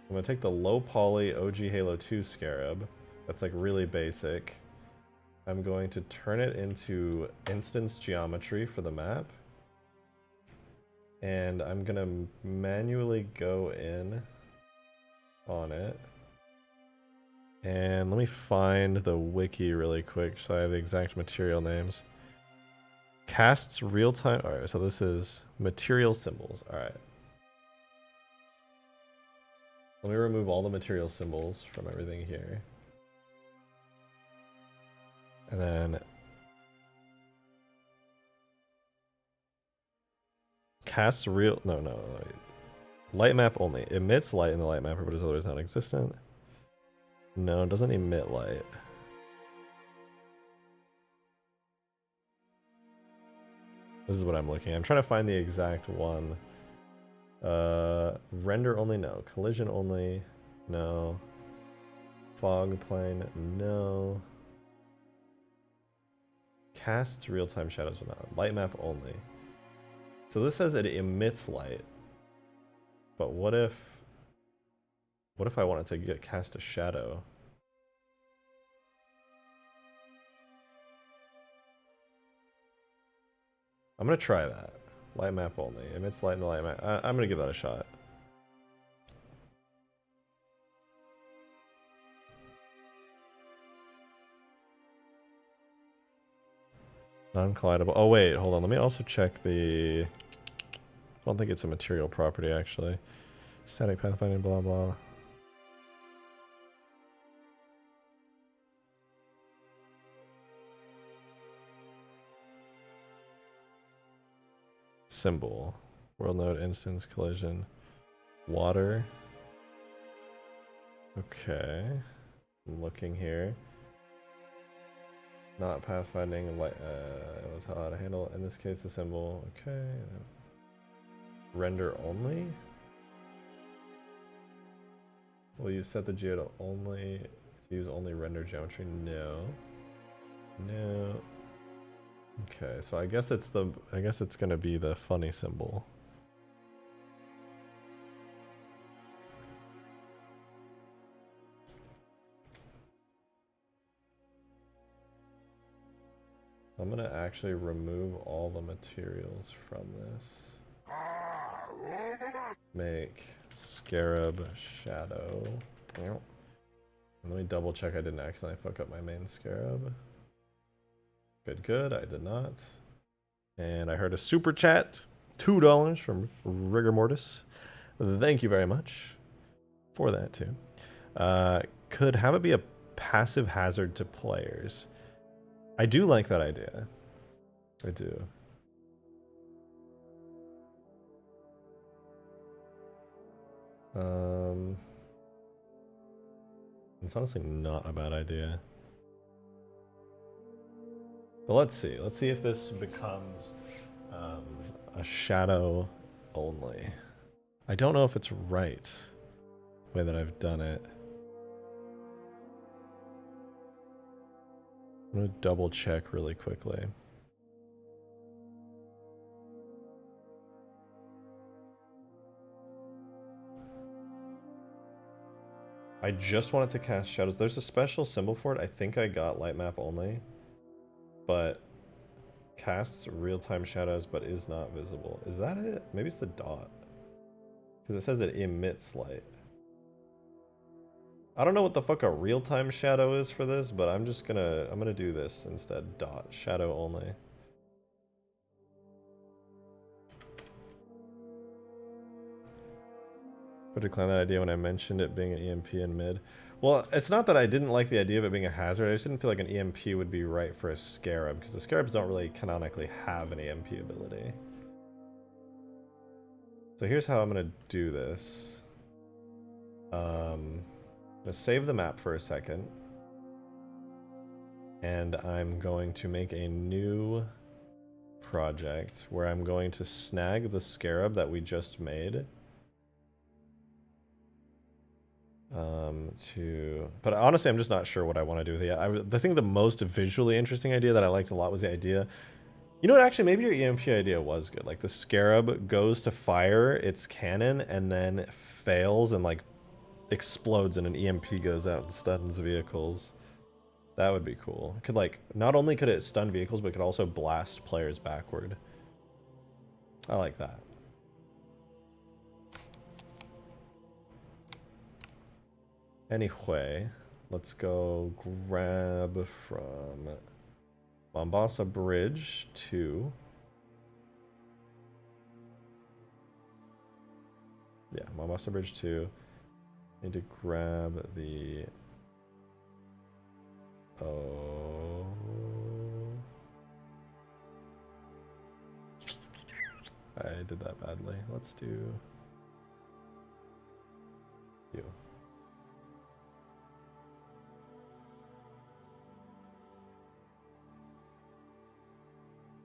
I'm going to take the low poly OG Halo 2 Scarab, that's like really basic. I'm going to turn it into instance geometry for the map. And I'm going to manually go in on it. And let me find the wiki really quick so I have the exact material names. Casts real-time, alright, so this is material symbols, alright. Let me remove all the material symbols from everything here. And then casts real, no. Light map only. Emits light in the light mapper, but is otherwise non-existent. No, it doesn't emit light. This is what I'm looking at. I'm trying to find the exact one. Render only, no. Collision only, no. Fog plane, no. Casts real-time shadows, no. Light map only. So this says it emits light. But what if I wanted to cast a shadow? I'm gonna try that. Light map only. Emits light in the light map. I'm gonna give that a shot. Non-collidable. Oh wait, hold on. Let me also check the... I don't think it's a material property actually. Static pathfinding, blah blah. Symbol. World node, instance, collision. Water. Okay. I'm looking here. Not pathfinding, light, it will tell how to handle, in this case, the symbol. Okay. Render only? Will you set the geo to only, to use only render geometry? No. No. Okay, so I guess it's gonna be the funny symbol. I'm gonna actually remove all the materials from this. Make Scarab shadow. Let me double check I didn't accidentally fuck up my main Scarab. Good, good, I did not. And I heard a super chat, $2 from Rigor Mortis. Thank you very much for that too. Could have it be a passive hazard to players. I do like that idea. I do. It's honestly not a bad idea. But let's see. Let's see if this becomes a shadow only. I don't know if it's right the way that I've done it. I'm gonna double check really quickly. I just wanted to cast shadows. There's a special symbol for it. I think I got light map only, but casts real-time shadows but is not visible. Is that it? Maybe it's the dot, because it says it emits light. I don't know what the fuck a real-time shadow is for this, but I'm gonna do this instead. Dot shadow only. I declined that idea when I mentioned it being an EMP in mid. Well, it's not that I didn't like the idea of it being a hazard. I just didn't feel like an EMP would be right for a Scarab, because the Scarabs don't really canonically have an EMP ability. So here's how I'm gonna do this. I'm gonna save the map for a second. And I'm going to make a new project where I'm going to snag the Scarab that we just made. But honestly, I'm just not sure what I want to do with it. I think the most visually interesting idea that I liked a lot was the idea. You know what? Actually, maybe your EMP idea was good. Like the Scarab goes to fire its cannon and then fails and like explodes, and an EMP goes out and stuns vehicles. That would be cool. It could like not only could it stun vehicles, but it could also blast players backward. I like that. Anyway, let's go grab from Mombasa Bridge to... Yeah, Mombasa Bridge 2. Need to grab the... Oh... I did that badly. Let's do... you.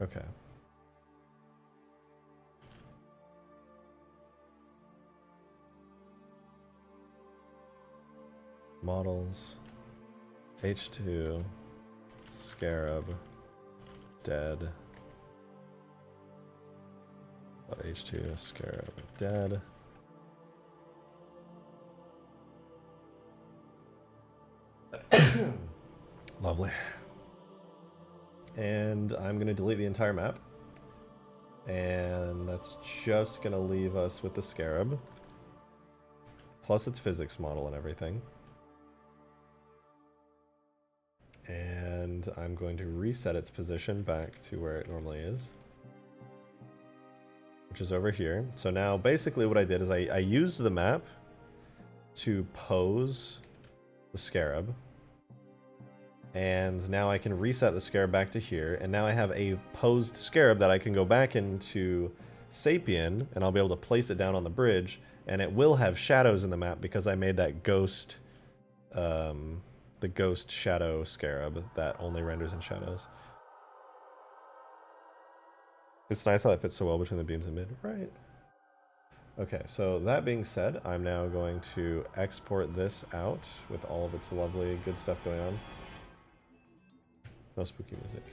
Okay. Models. H2. Scarab. Dead. H2 Scarab dead. Lovely. And I'm going to delete the entire map. And that's just going to leave us with the Scarab. Plus its physics model and everything. And I'm going to reset its position back to where it normally is. Which is over here. So now basically what I did is I used the map to pose the Scarab. And now I can reset the Scarab back to here, and now I have a posed Scarab that I can go back into Sapien, and I'll be able to place it down on the bridge, and it will have shadows in the map because I made that ghost, the ghost shadow Scarab that only renders in shadows. It's nice how that fits so well between the beams and mid, right? Okay, so that being said, I'm now going to export this out with all of its lovely good stuff going on. No spooky music.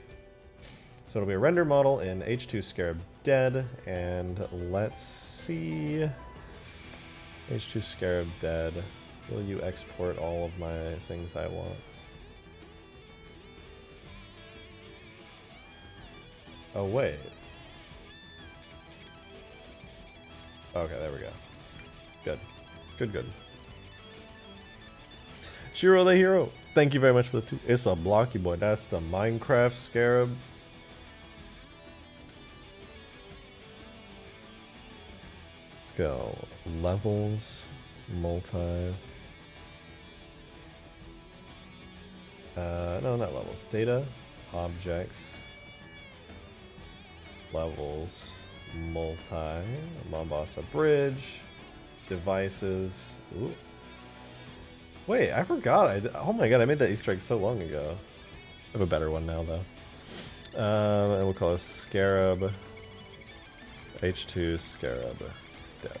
So it'll be a render model in H2 Scarab dead, and let's see. H2 Scarab dead. Will you export all of my things I want? Oh wait. Okay, there we go. Good. Good, good. Shiro the Hero, thank you very much for the 2. It's a blocky boy. That's the Minecraft Scarab. Let's go. Levels, multi. No, not levels. Data, objects, levels, multi, Mombasa bridge, devices. Ooh. Wait, I forgot. Oh my god, I made that Easter egg so long ago. I have a better one now, though. And we'll call it Scarab. H2 Scarab. Dead.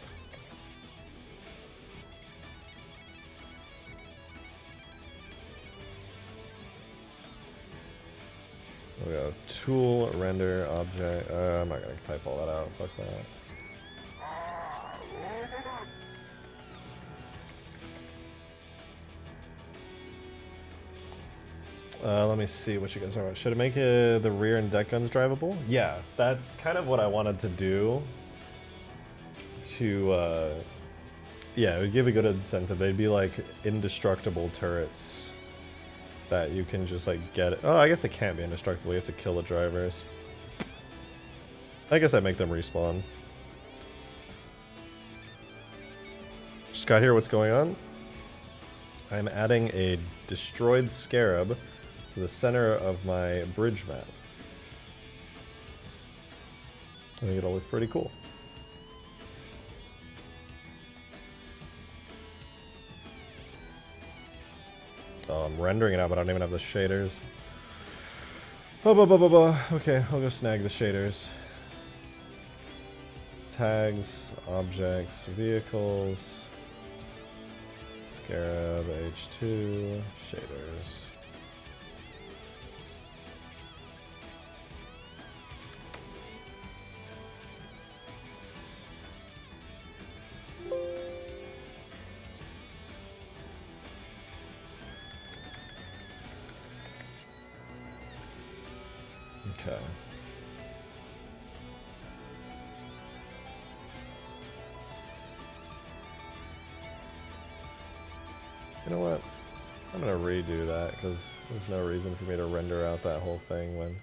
We'll go tool, render, object. I'm not going to type all that out. Fuck that. Let me see what you guys are about. Should I make the rear and deck guns drivable? Yeah, that's kind of what I wanted to do. Yeah, it would give a good incentive. They'd be like indestructible turrets that you can just like get. Oh, I guess they can't be indestructible. You have to kill the drivers. I guess I'd make them respawn. Just got here. What's going on? I'm adding a destroyed Scarab to the center of my bridge map. I think it'll look pretty cool. Oh, I'm rendering it out, but I don't even have the shaders. Okay, I'll go snag the shaders. Tags, objects, vehicles. Scarab, H2, shaders. Okay. You know what? I'm gonna redo that because there's no reason for me to render out that whole thing when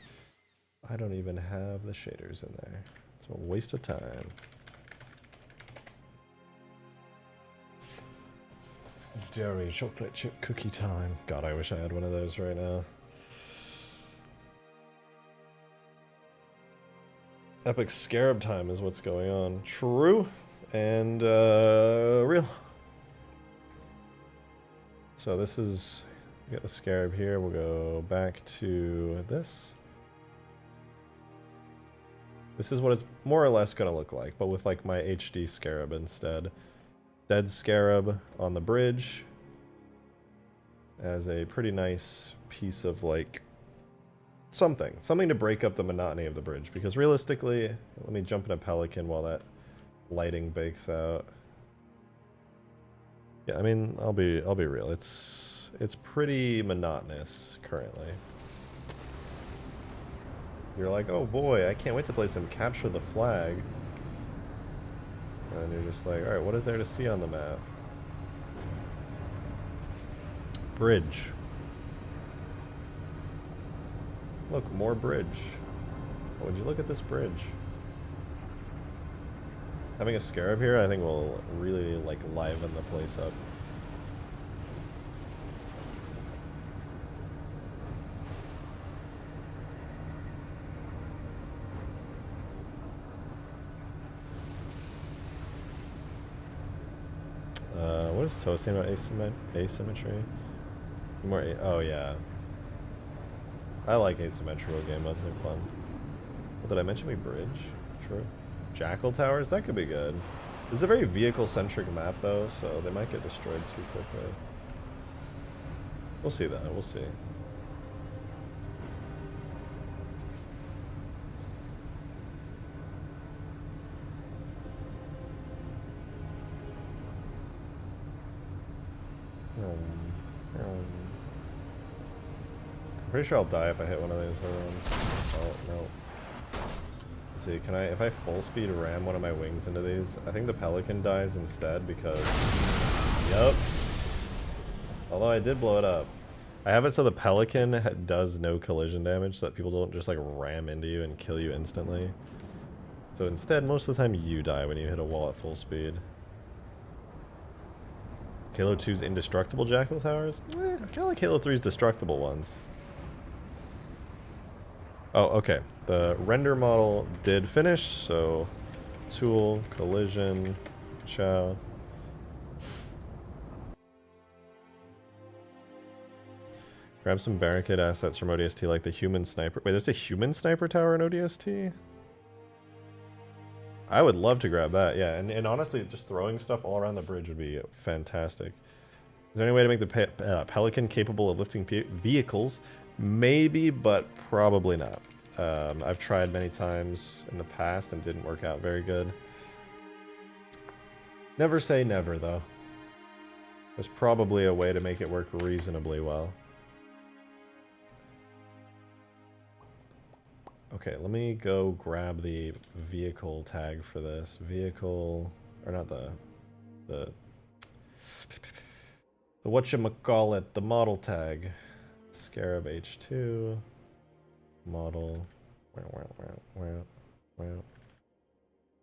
I don't even have the shaders in there. It's a waste of time. Dairy chocolate chip cookie time. God, I wish I had one of those right now. Epic Scarab time is what's going on. True and real. So this is, we got the Scarab here. We'll go back to this. This is what it's more or less going to look like, but with like my HD Scarab instead. Dead Scarab on the bridge as a pretty nice piece of like something to break up the monotony of the bridge. Because realistically, let me jump in a Pelican while that lighting bakes out. Yeah, I mean, I'll be real. It's pretty monotonous currently. You're like, oh boy, I can't wait to play some Capture the Flag. And you're just like, alright, what is there to see on the map? Bridge. Look, more bridge. Oh, would you look at this bridge? Having a Scarab here, I think will really, like, liven the place up. What is Toast saying about asymmetry? Oh yeah. I like asymmetrical game modes, they're fun. What, did I mention we bridge? True. Jackal Towers? That could be good. This is a very vehicle-centric map though, so they might get destroyed too quickly. We'll see that, we'll see. I'm pretty sure I'll die if I hit one of these. Oh, no. Let's see, can I, if I full speed ram one of my wings into these, I think the Pelican dies instead because, yep. Although I did blow it up. I have it so the Pelican does no collision damage so that people don't just like ram into you and kill you instantly. So instead, most of the time you die when you hit a wall at full speed. Halo 2's indestructible Jackal Towers? I kind of like Halo 3's destructible ones. Oh, okay. The render model did finish, so tool, collision, chow. Grab some barricade assets from ODST like the human sniper. Wait, there's a human sniper tower in ODST? I would love to grab that, yeah. And honestly, just throwing stuff all around the bridge would be fantastic. Is there any way to make the Pelican capable of lifting vehicles? Maybe, but probably not. I've tried many times in the past and didn't work out very good. Never say never, though. There's probably a way to make it work reasonably well. Okay, let me go grab the vehicle tag for this. Vehicle, or not the whatchamacallit, the model tag. Scarab H2, model,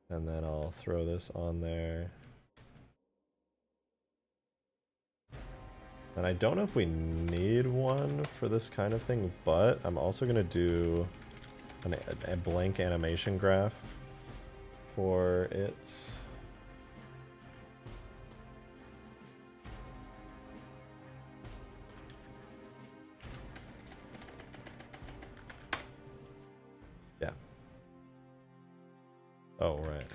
and then I'll throw this on there. And I don't know if we need one for this kind of thing, but I'm also gonna do a blank animation graph for it. Yeah. Oh, right.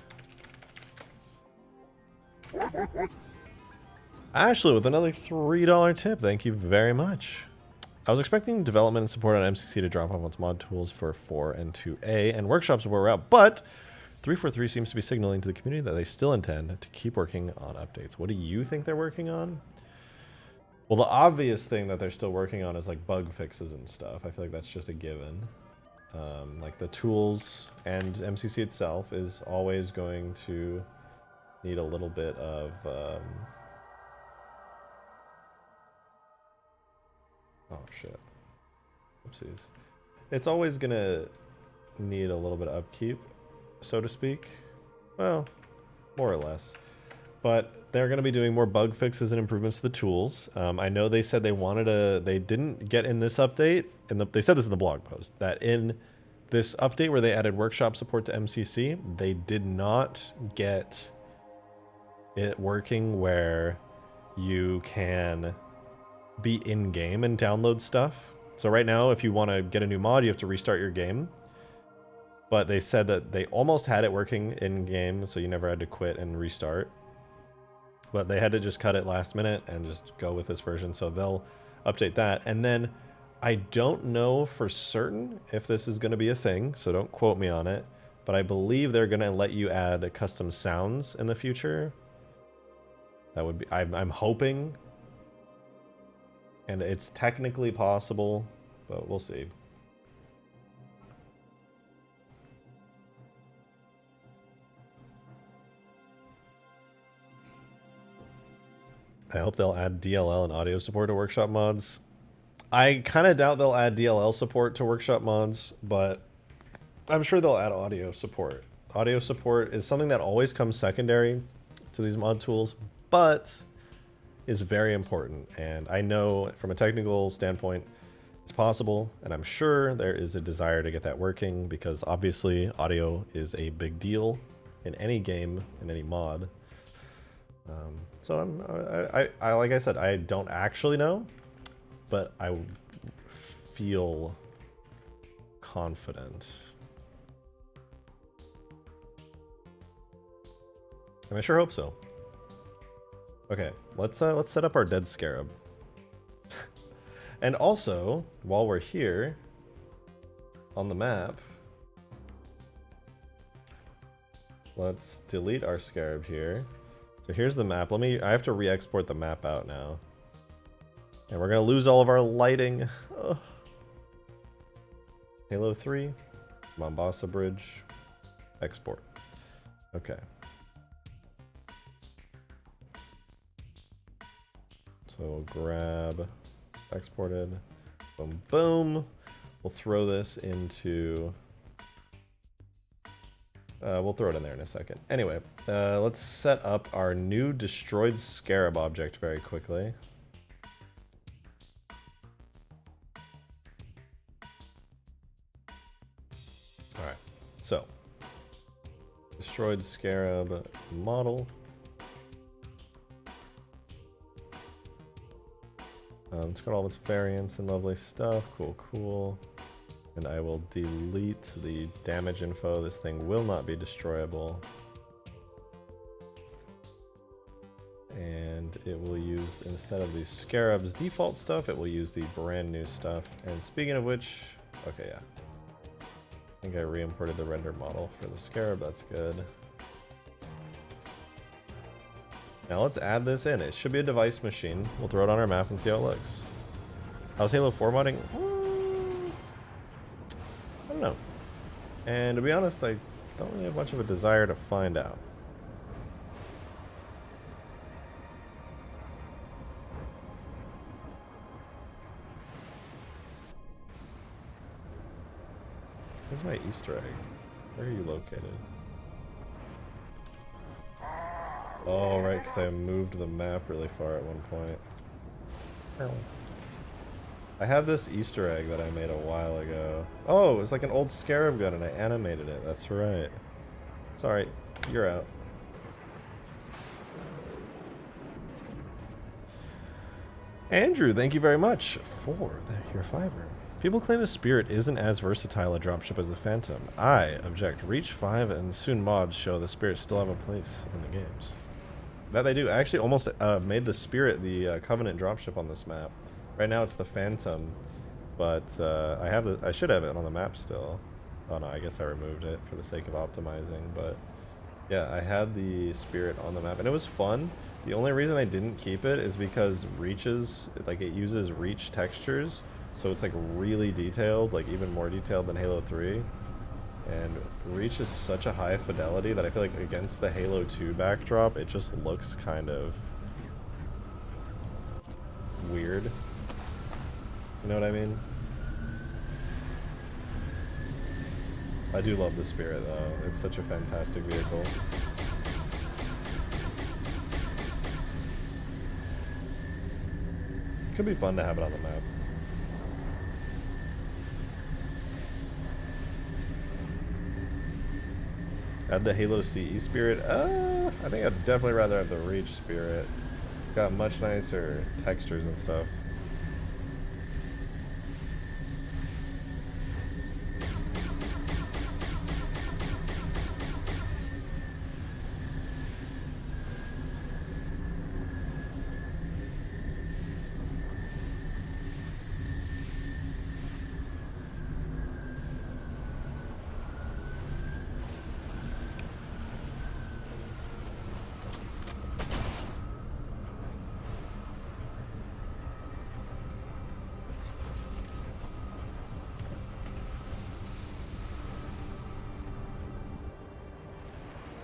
Ashley with another $3 tip. Thank you very much. I was expecting development and support on MCC to drop off its mod tools for 4 and 2A, and workshops were out, but 343 seems to be signaling to the community that they still intend to keep working on updates. What do you think they're working on? Well, the obvious thing that they're still working on is like bug fixes and stuff. I feel like that's just a given. Like the tools and MCC itself is always going to need a little bit of... oh shit. Oopsies. It's always gonna need a little bit of upkeep, so to speak. Well, more or less. But they're gonna be doing more bug fixes and improvements to the tools. I know they said they didn't get in this update, they said this in the blog post, that in this update where they added workshop support to MCC, they did not get it working where you can be in-game and download stuff. So right now, if you want to get a new mod, you have to restart your game. But they said that they almost had it working in-game, so you never had to quit and restart. But they had to just cut it last minute and just go with this version, so they'll update that. And then I don't know for certain if this is going to be a thing, so don't quote me on it, but I believe they're going to let you add custom sounds in the future. That would be, I'm hoping, and it's technically possible, but we'll see. I hope they'll add DLL and audio support to workshop mods. I kind of doubt they'll add DLL support to workshop mods, but I'm sure they'll add audio support. Audio support is something that always comes secondary to these mod tools, but is very important. And I know from a technical standpoint, it's possible, and I'm sure there is a desire to get that working because obviously audio is a big deal in any game, in any mod. So I like I said, I don't actually know, but I feel confident. And I sure hope so. Okay, let's set up our dead Scarab. And also, while we're here on the map, let's delete our Scarab here. So here's the map. I have to re-export the map out now. And we're gonna lose all of our lighting. Ugh. Halo 3, Mombasa Bridge, export. Okay. So we'll grab, exported, boom, boom. We'll throw this into, we'll throw it in there in a second. Anyway, let's set up our new destroyed Scarab object very quickly. Alright, so, destroyed Scarab model. It's got all its variants and lovely stuff. Cool, cool. And I will delete the damage info. This thing will not be destroyable. And it will use, instead of the Scarab's default stuff, it will use the brand new stuff. And speaking of which, okay, yeah. I think I re-imported the render model for the Scarab, that's good. Now let's add this in. It should be a device machine. We'll throw it on our map and see how it looks. How's Halo 4 modding? I don't know. And to be honest, I don't really have much of a desire to find out. Where's my Easter egg? Where are you located? Oh, right, because I moved the map really far at one point. I have this Easter egg that I made a while ago. Oh, it's like an old Scarab gun and I animated it. That's right. Sorry, you're out. Andrew, thank you very much for your $5. People claim the Spirit isn't as versatile a dropship as the Phantom. I object. Reach 5 and soon mods show the Spirit still have a place in the games. That they do. I actually almost made the Spirit the Covenant dropship on this map. Right now it's the Phantom, but I should have it on the map still. Oh no, I guess I removed it for the sake of optimizing, but yeah, I had the Spirit on the map and it was fun. The only reason I didn't keep it is because reaches, like it uses reach textures, so it's like really detailed, like even more detailed than Halo 3. And reach is such a high fidelity that I feel like against the Halo 2 backdrop, it just looks kind of weird. You know what I mean? I do love the Spirit though. It's such a fantastic vehicle. Could be fun to have it on the map. Add the Halo CE Spirit. I think I'd definitely rather have the Reach Spirit. Got much nicer textures and stuff.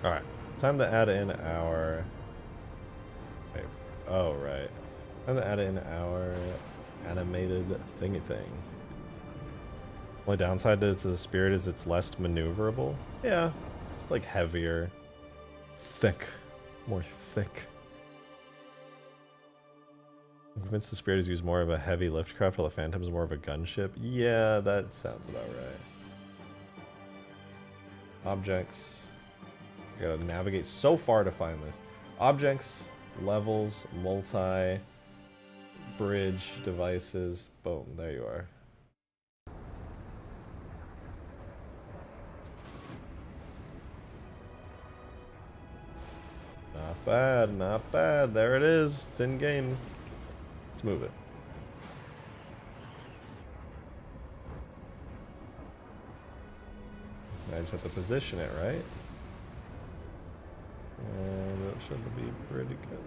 Alright, time to add in our... Wait, oh, right. Time to add in our animated thingy thing. Only downside to the spirit is it's less maneuverable. Yeah, it's like heavier. Thick. More thick. I'm convinced the spirit is used more of a heavy lift craft while the phantom is more of a gunship. Yeah, that sounds about right. Objects. I gotta navigate so far to find this. Objects, levels, multi, bridge, devices. Boom, there you are. Not bad, not bad. There it is. It's in game. Let's move it. I just have to position it, right? And it should be pretty good.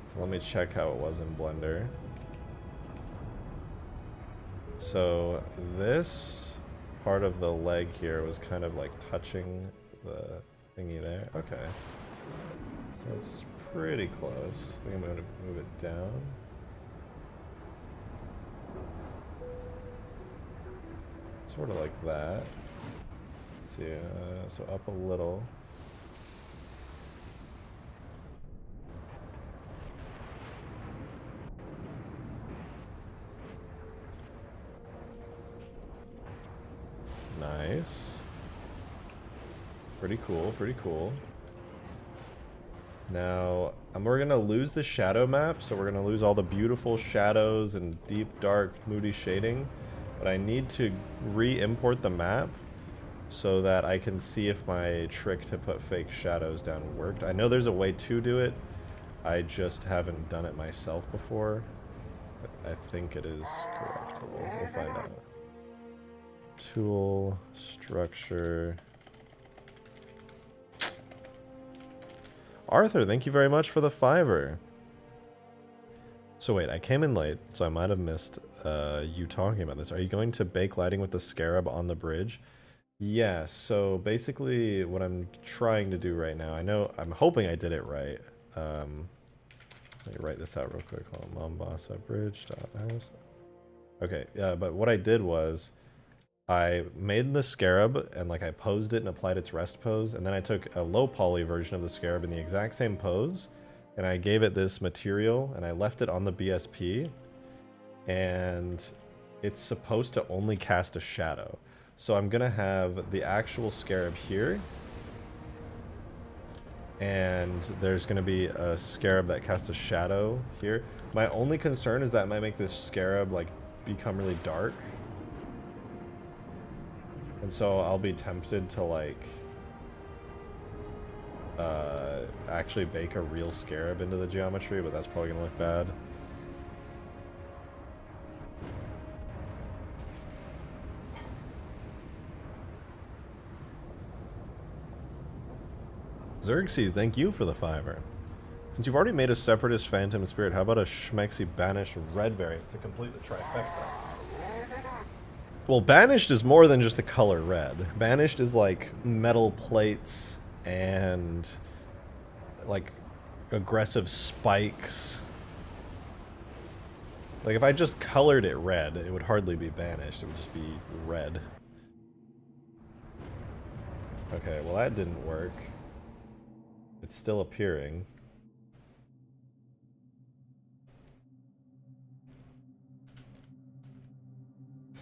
So let me check how it was in Blender. So this part of the leg here was kind of like touching the thingy there. Okay. So it's pretty close. I think I'm going to move it down. Sort of like that. Let's see, so up a little. Nice. Pretty cool, pretty cool. Now, we're going to lose the shadow map, so we're going to lose all the beautiful shadows and deep, dark, moody shading. But I need to re-import the map so that I can see if my trick to put fake shadows down worked. I know there's a way to do it. I just haven't done it myself before. But I think it is correct. We'll find out. Tool, structure. Arthur, thank you very much for the $5. So wait, I came in late, so I might have missed you talking about this. Are you going to bake lighting with the Scarab on the bridge? Yeah, so basically what I'm trying to do right now, I'm hoping I did it right. Let me write this out real quick. Hold on, Mombasa bridge.house. Okay, yeah, but what I did was I made the Scarab and like I posed it and applied its rest pose, and then I took a low poly version of the Scarab in the exact same pose, and I gave it this material and I left it on the BSP, and it's supposed to only cast a shadow. So I'm gonna have the actual Scarab here, and there's gonna be a Scarab that casts a shadow here. My only concern is that it might make this Scarab like become really dark. And so I'll be tempted to like actually bake a real Scarab into the geometry, but that's probably gonna look bad. Xerxes, thank you for the $5. Since you've already made a Separatist Phantom Spirit, how about a Schmexy Banished Red variant to complete the trifecta? Well, Banished is more than just the color red. Banished is like metal plates and like aggressive spikes. Like if I just colored it red, it would hardly be banished, it would just be red. Okay, well that didn't work. It's still appearing.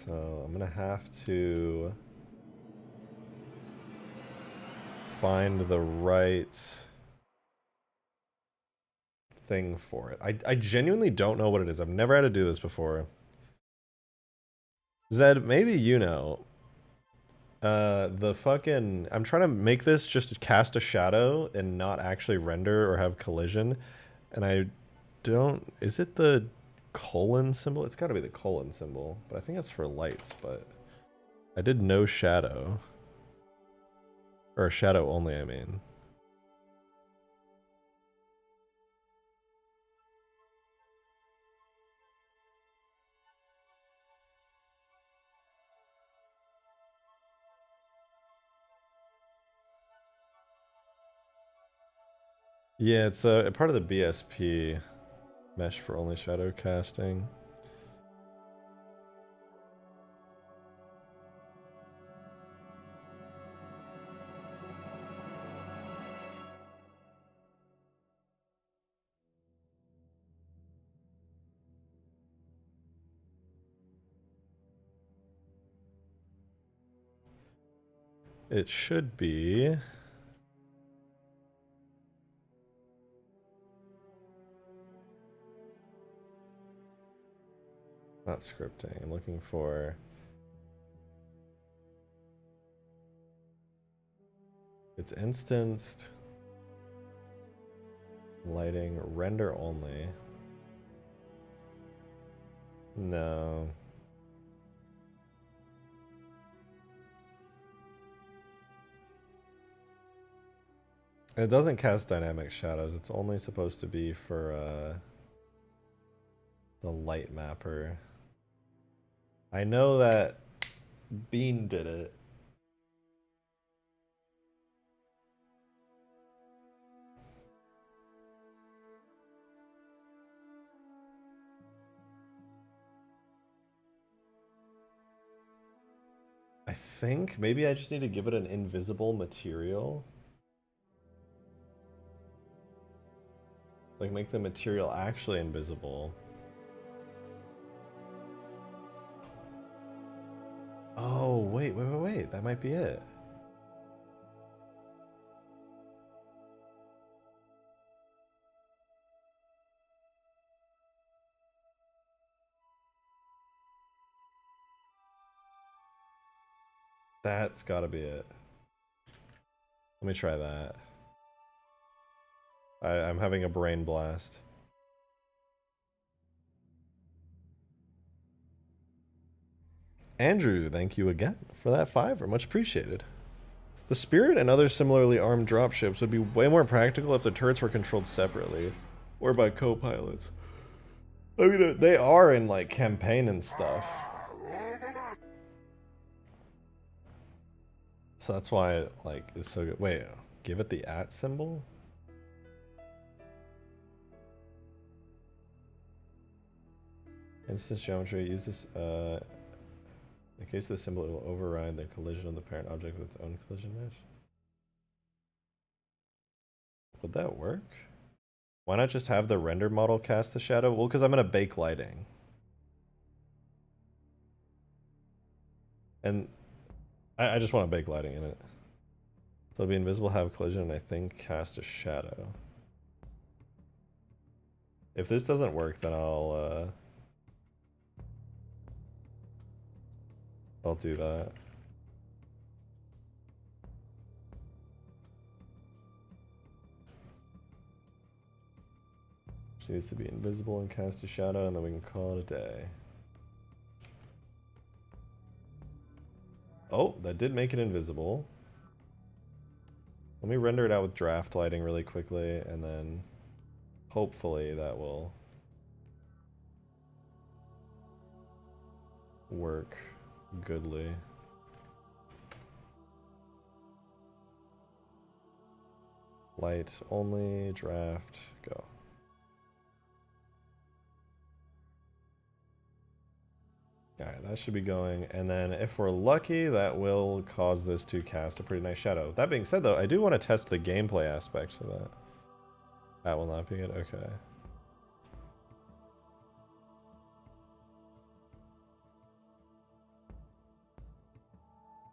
So I'm gonna have to find the right thing for it. I genuinely don't know what it is. I've never had to do this before. Zed, maybe you know. The fucking... I'm trying to make this just to cast a shadow and not actually render or have collision. And I don't... Is it the colon symbol? It's gotta be the colon symbol. But I think that's for lights, but... I did no shadow. Or shadow only, I mean. Yeah, it's a part of the BSP mesh for only shadow casting. It should be. Not scripting. I'm looking for. It's instanced. Lighting. Render only. No. It doesn't cast dynamic shadows. It's only supposed to be for the light mapper. I know that Bean did it. I think maybe I just need to give it an invisible material. Like make the material actually invisible. Oh, wait. That might be it. That's gotta be it. Let me try that. I'm having a brain blast. Andrew, thank you again for that $5. Much appreciated. The Spirit and other similarly armed dropships would be way more practical if the turrets were controlled separately. Or by co-pilots. I mean, they are in, like, campaign and stuff. So that's why, like, it's so good. Wait, give it the @ symbol? Instance geometry uses, in case of the symbol, it will override the collision of the parent object with its own collision mesh. Would that work? Why not just have the render model cast the shadow? Well, because I'm going to bake lighting. And I just want to bake lighting in it. So it'll be invisible, have collision, and I think cast a shadow. If this doesn't work, then I'll do that. She needs to be invisible and cast a shadow, and then we can call it a day. Oh, that did make it invisible. Let me render it out with draft lighting really quickly, and then hopefully that will work goodly. Light only, draft, go. Alright, that should be going, and then if we're lucky, that will cause this to cast a pretty nice shadow. That being said though, I do want to test the gameplay aspects of that. That will not be it? Okay.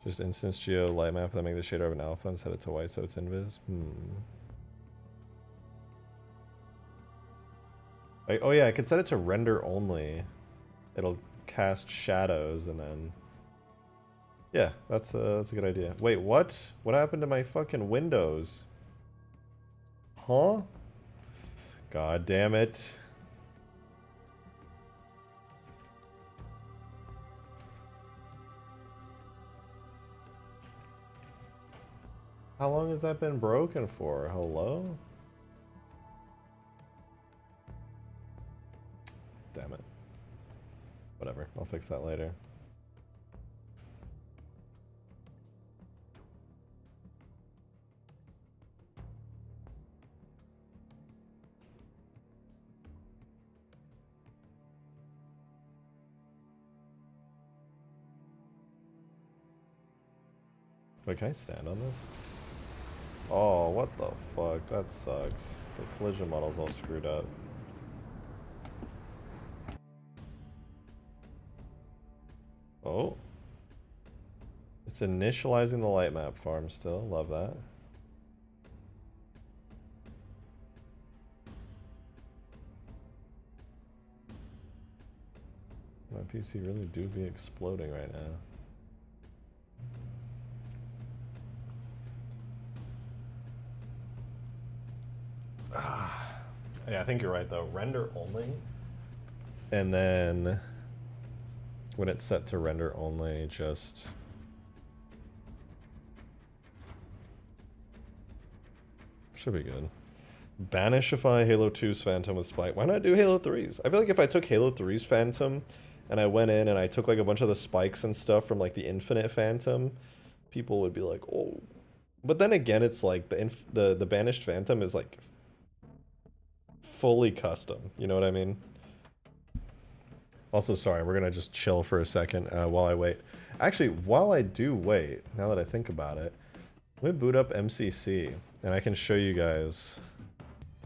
Just instance geo light map that make the shader of an alpha and set it to white so it's invis? Oh yeah, I could set it to render only. It'll cast shadows and then... Yeah, that's a good idea. Wait, what? What happened to my fucking windows? Huh? God damn it. How long has that been broken for? Hello? Damn it. Whatever, I'll fix that later. Wait, can I stand on this? Oh, what the fuck? That sucks. The collision model's all screwed up. Oh. It's initializing the light map farm still. Love that. My PC really do be exploding right now. Yeah, I think you're right though. Render only. And then when it's set to render only, just should be good. Banishify Halo 2's Phantom with Spike. Why not do Halo 3's? I feel like if I took Halo 3's Phantom and I went in and I took like a bunch of the spikes and stuff from like the Infinite Phantom, people would be like, oh. But then again, it's like the Banished Phantom is like fully custom. You know what I mean? Also, sorry, we're gonna just chill for a second while I wait. Actually, while I do wait, now that I think about it, let me boot up MCC and I can show you guys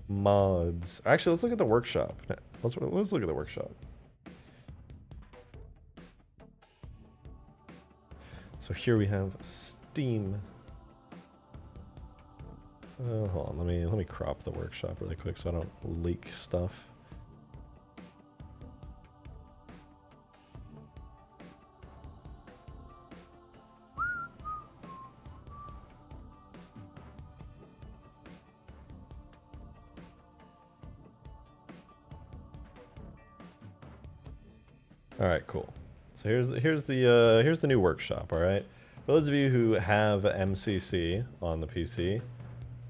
mods. Actually, let's look at the workshop. Let's look at the workshop. So here we have Steam. Hold on, let me crop the workshop really quick so I don't leak stuff. All right, cool. So here's the new workshop. All right, for those of you who have MCC on the PC,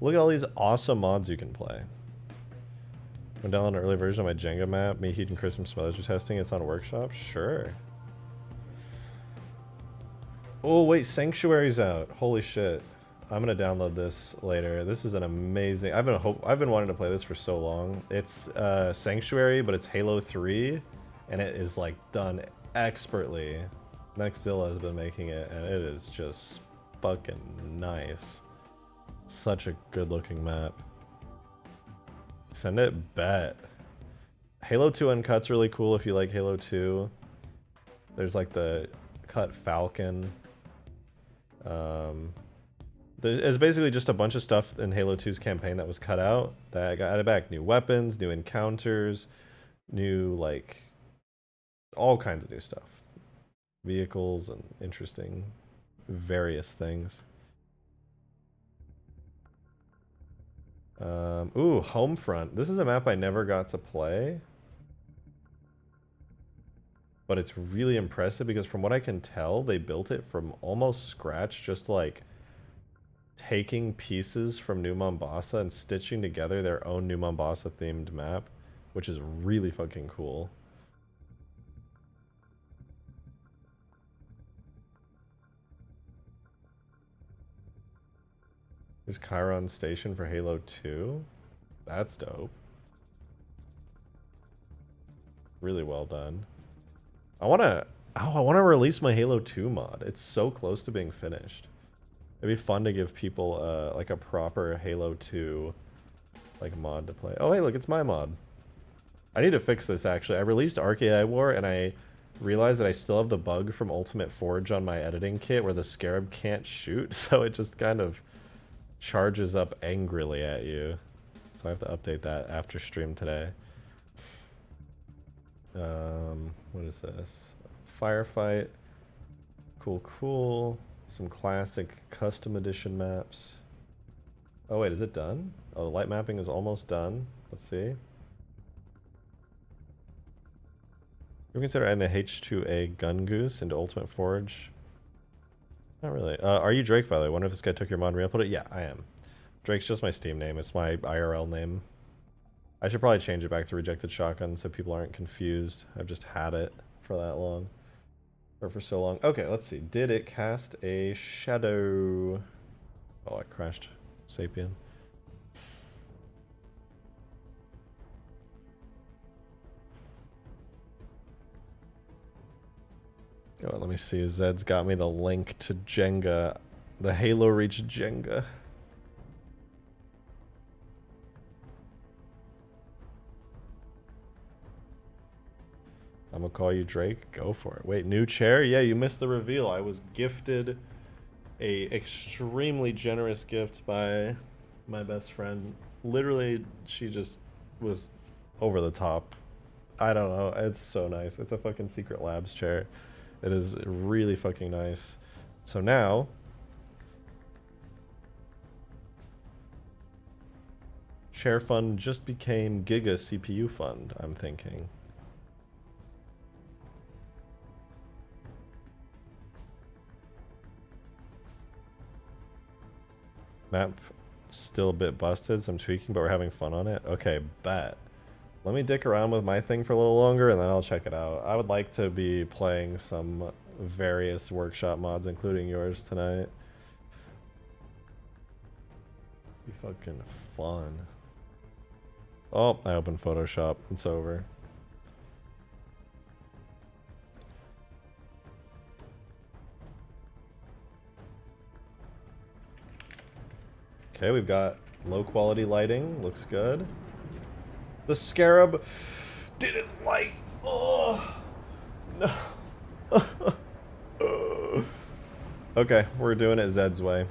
look at all these awesome mods you can play. Went down on an early version of my Jenga map. Me, Heat, and Chris and some others are testing. It's on workshop. Sure. Oh wait, Sanctuary's out. Holy shit! I'm gonna download this later. This is an amazing. I've been wanting to play this for so long. It's Sanctuary, but it's Halo 3. And it is like done expertly. Nextzilla has been making it, and it is just fucking nice. Such a good looking map. Send it, bet. Halo 2 Uncut's really cool if you like Halo 2. There's like the cut Falcon. There's basically just a bunch of stuff in Halo 2's campaign that was cut out that got added back. New weapons, new encounters, new like all kinds of new stuff. Vehicles and interesting various things. Ooh, Homefront. This is a map I never got to play. But it's really impressive because from what I can tell, they built it from almost scratch, just like taking pieces from New Mombasa and stitching together their own New Mombasa themed map, which is really fucking cool. There's Chiron Station for Halo 2. That's dope. Really well done. I wanna release my Halo 2 mod. It's so close to being finished. It'd be fun to give people like a proper Halo 2 like mod to play. Oh hey, look, it's my mod. I need to fix this actually. I released RKI War and I realized that I still have the bug from Ultimate Forge on my editing kit where the Scarab can't shoot, so it just kind of charges up angrily at you. So I have to update that after stream today. What is this? Firefight. Cool, cool. Some classic custom edition maps. Oh wait, is it done? Oh, the light mapping is almost done. Let's see. You consider adding the H2A Gun Goose into Ultimate Forge? Not really. Are you Drake, by the way? I wonder if this guy took your mod and re-uploaded it? Yeah, I am. Drake's just my Steam name. It's my IRL name. I should probably change it back to Rejected Shotgun so people aren't confused. I've just had it for that long. Or for so long. Okay, let's see. Did it cast a shadow? Oh, I crashed. Sapien. Oh, let me see. Zed's got me the link to Jenga. The Halo Reach Jenga. I'm gonna call you Drake. Go for it. Wait, new chair? Yeah, you missed the reveal. I was gifted a extremely generous gift by my best friend. Literally, she just was over the top. I don't know. It's so nice. It's a fucking Secret Labs chair. It is really fucking nice. So now, Chair Fund just became Giga CPU Fund, I'm thinking. Map still a bit busted, some tweaking, but we're having fun on it. Okay, bet. Let me dick around with my thing for a little longer and then I'll check it out. I would like to be playing some various workshop mods, including yours tonight. Be fucking fun. Oh, I opened Photoshop. It's over. Okay, we've got low quality lighting. Looks good. The Scarab didn't light. Oh, no. Okay, we're doing it Zed's way.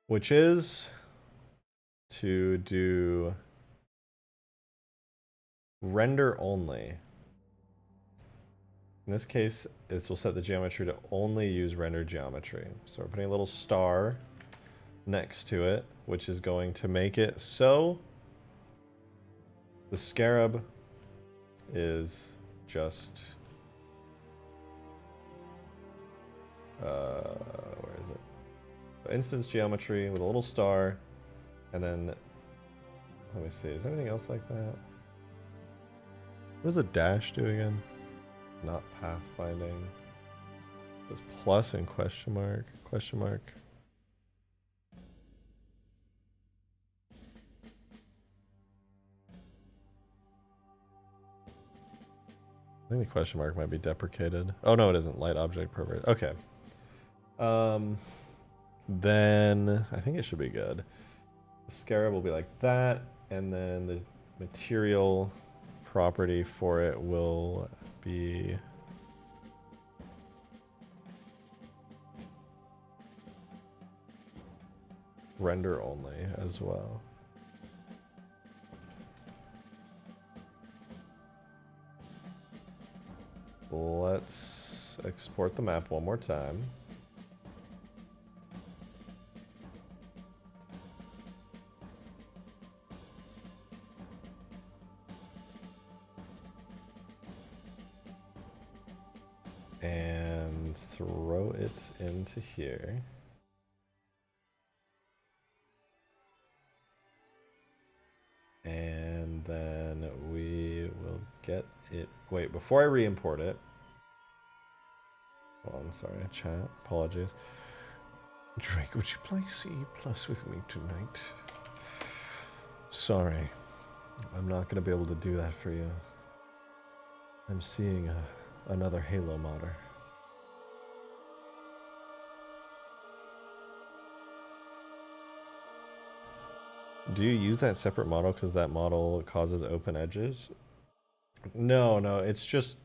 Which is to do render only. In this case, this will set the geometry to only use render geometry. So we're putting a little star next to it, which is going to make it so the Scarab is just where is it? Instance geometry with a little star, and then let me see, is there anything else like that? What does the dash do again? Not pathfinding. There's plus and question mark, question mark. I think the question mark might be deprecated. Oh no, it isn't. Light object pervert. Okay. Then I think it should be good. The Scarab will be like that, and then the material property for it will be render only as well. Let's export the map one more time. And throw it into here. And then we will get it. Wait, before I re-import it. Oh, I'm sorry, chat. Apologies. Drake, would you play C+ with me tonight? Sorry. I'm not going to be able to do that for you. I'm seeing another Halo modder. Do you use that separate model because that model causes open edges? No, it's just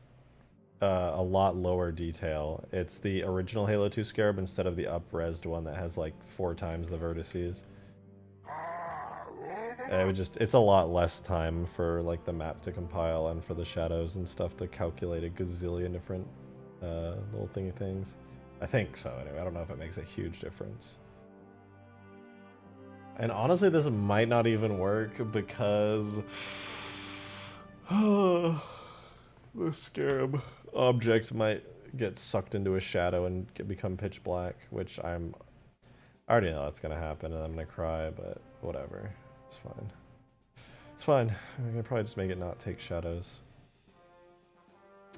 a lot lower detail. It's the original Halo 2 Scarab instead of the up-resed one that has like 4 times the vertices. It's a lot less time for like the map to compile and for the shadows and stuff to calculate a gazillion different little thingy things. I think so anyway. I don't know if it makes a huge difference. And honestly, this might not even work because the Scarab object might get sucked into a shadow and become pitch black, which I already know that's gonna happen and I'm gonna cry, but whatever. It's fine. It's fine. I'm gonna probably just make it not take shadows.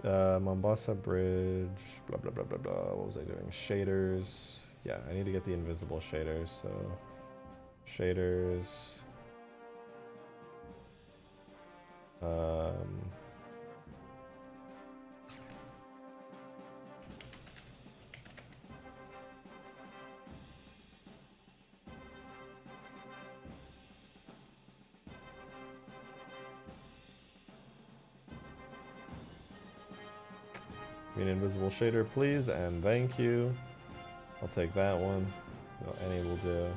Mombasa Bridge, blah blah blah blah blah. What was I doing? Shaders. Yeah, I need to get the invisible shaders, so shaders. An invisible shader, please, and thank you. I'll take that one. No, any will do.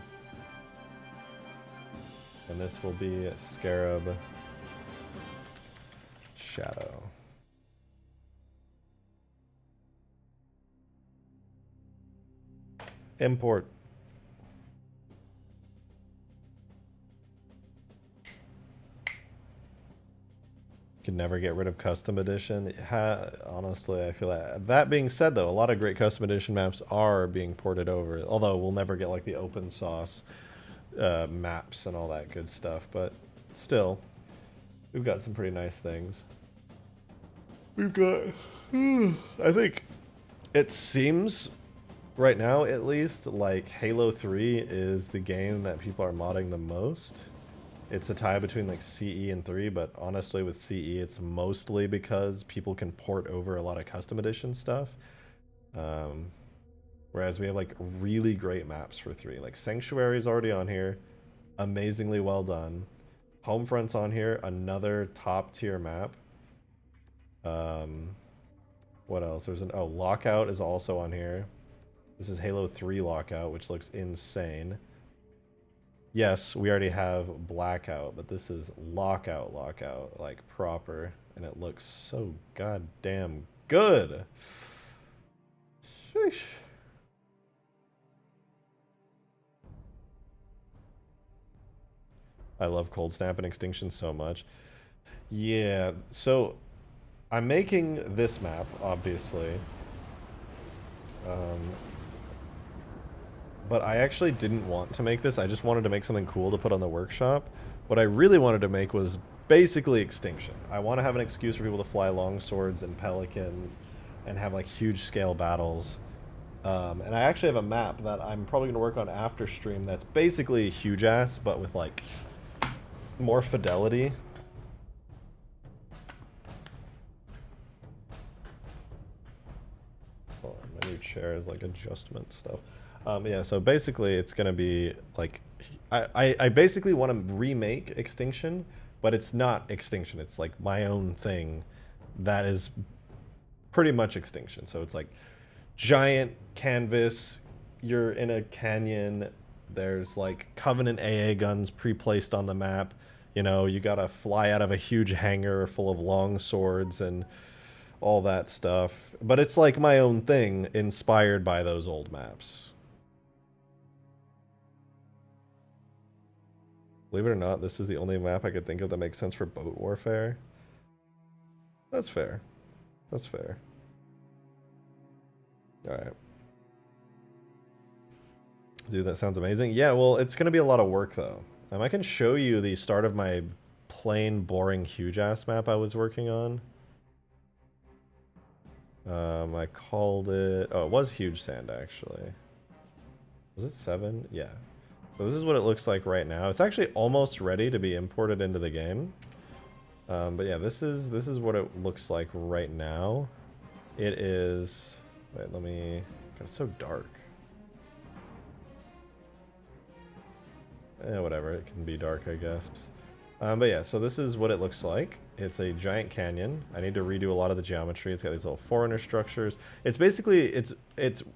And this will be Scarab Shadow. Import. Could never get rid of custom edition. Honestly, I feel that. That being said, though, a lot of great custom edition maps are being ported over. Although we'll never get like the open source maps and all that good stuff. But still, we've got some pretty nice things. We've got. I think it seems right now, at least, like Halo 3 is the game that people are modding the most. It's a tie between like CE and 3, but honestly with CE it's mostly because people can port over a lot of custom edition stuff. Whereas we have like really great maps for 3. Like Sanctuary is already on here, amazingly well done. Homefront's on here, another top tier map. What else? There's an Lockout is also on here. This is Halo 3 Lockout, which looks insane. Yes, we already have Blackout, but this is Lockout, like proper, and it looks so goddamn good. Sheesh. I love Cold Snap and Extinction so much. Yeah, so I'm making this map, obviously. But I actually didn't want to make this. I just wanted to make something cool to put on the workshop. What I really wanted to make was basically Extinction. I want to have an excuse for people to fly longswords and pelicans and have like huge scale battles. And I actually have a map that I'm probably going to work on after stream that's basically huge ass, but with like more fidelity. Hold on, my new chair is like adjustment stuff. Yeah, so basically it's gonna be like, I basically want to remake Extinction, but it's not Extinction. It's like my own thing that is pretty much Extinction. So it's like giant canvas, you're in a canyon, there's like Covenant AA guns pre-placed on the map. You know, you gotta fly out of a huge hangar full of long swords and all that stuff. But it's like my own thing, inspired by those old maps. Believe it or not, this is the only map I could think of that makes sense for boat warfare. That's fair. That's fair. Alright. Dude, that sounds amazing. Yeah, well, it's going to be a lot of work, though. I can show you the start of my plain, boring, huge-ass map I was working on. I called it... Oh, it was Huge Sand, actually. Was it 7? Yeah. So this is what it looks like right now. It's actually almost ready to be imported into the game. But yeah, this is what it looks like right now. It is... Wait, let me... God, it's so dark. Whatever, it can be dark, I guess. But yeah, so this is what it looks like. It's a giant canyon. I need to redo a lot of the geometry. It's got these little Forerunner structures. It's basically, it's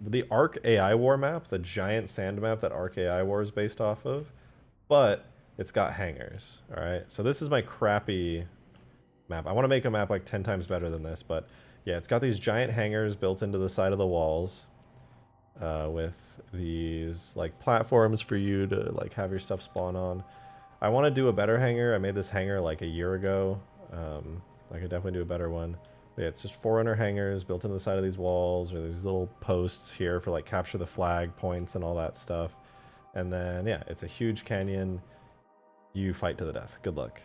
the Ark AI War map, the giant sand map that Ark AI War is based off of, but it's got hangars, all right? So this is my crappy map. I want to make a map like 10 times better than this, but yeah, it's got these giant hangars built into the side of the walls with these like platforms for you to like have your stuff spawn on. I want to do a better hangar. I made this hangar like a year ago. I could definitely do a better one. But yeah, it's just Forerunner hangars built into the side of these walls, or these little posts here for like capture the flag points and all that stuff. And then yeah, it's a huge canyon. You fight to the death. Good luck.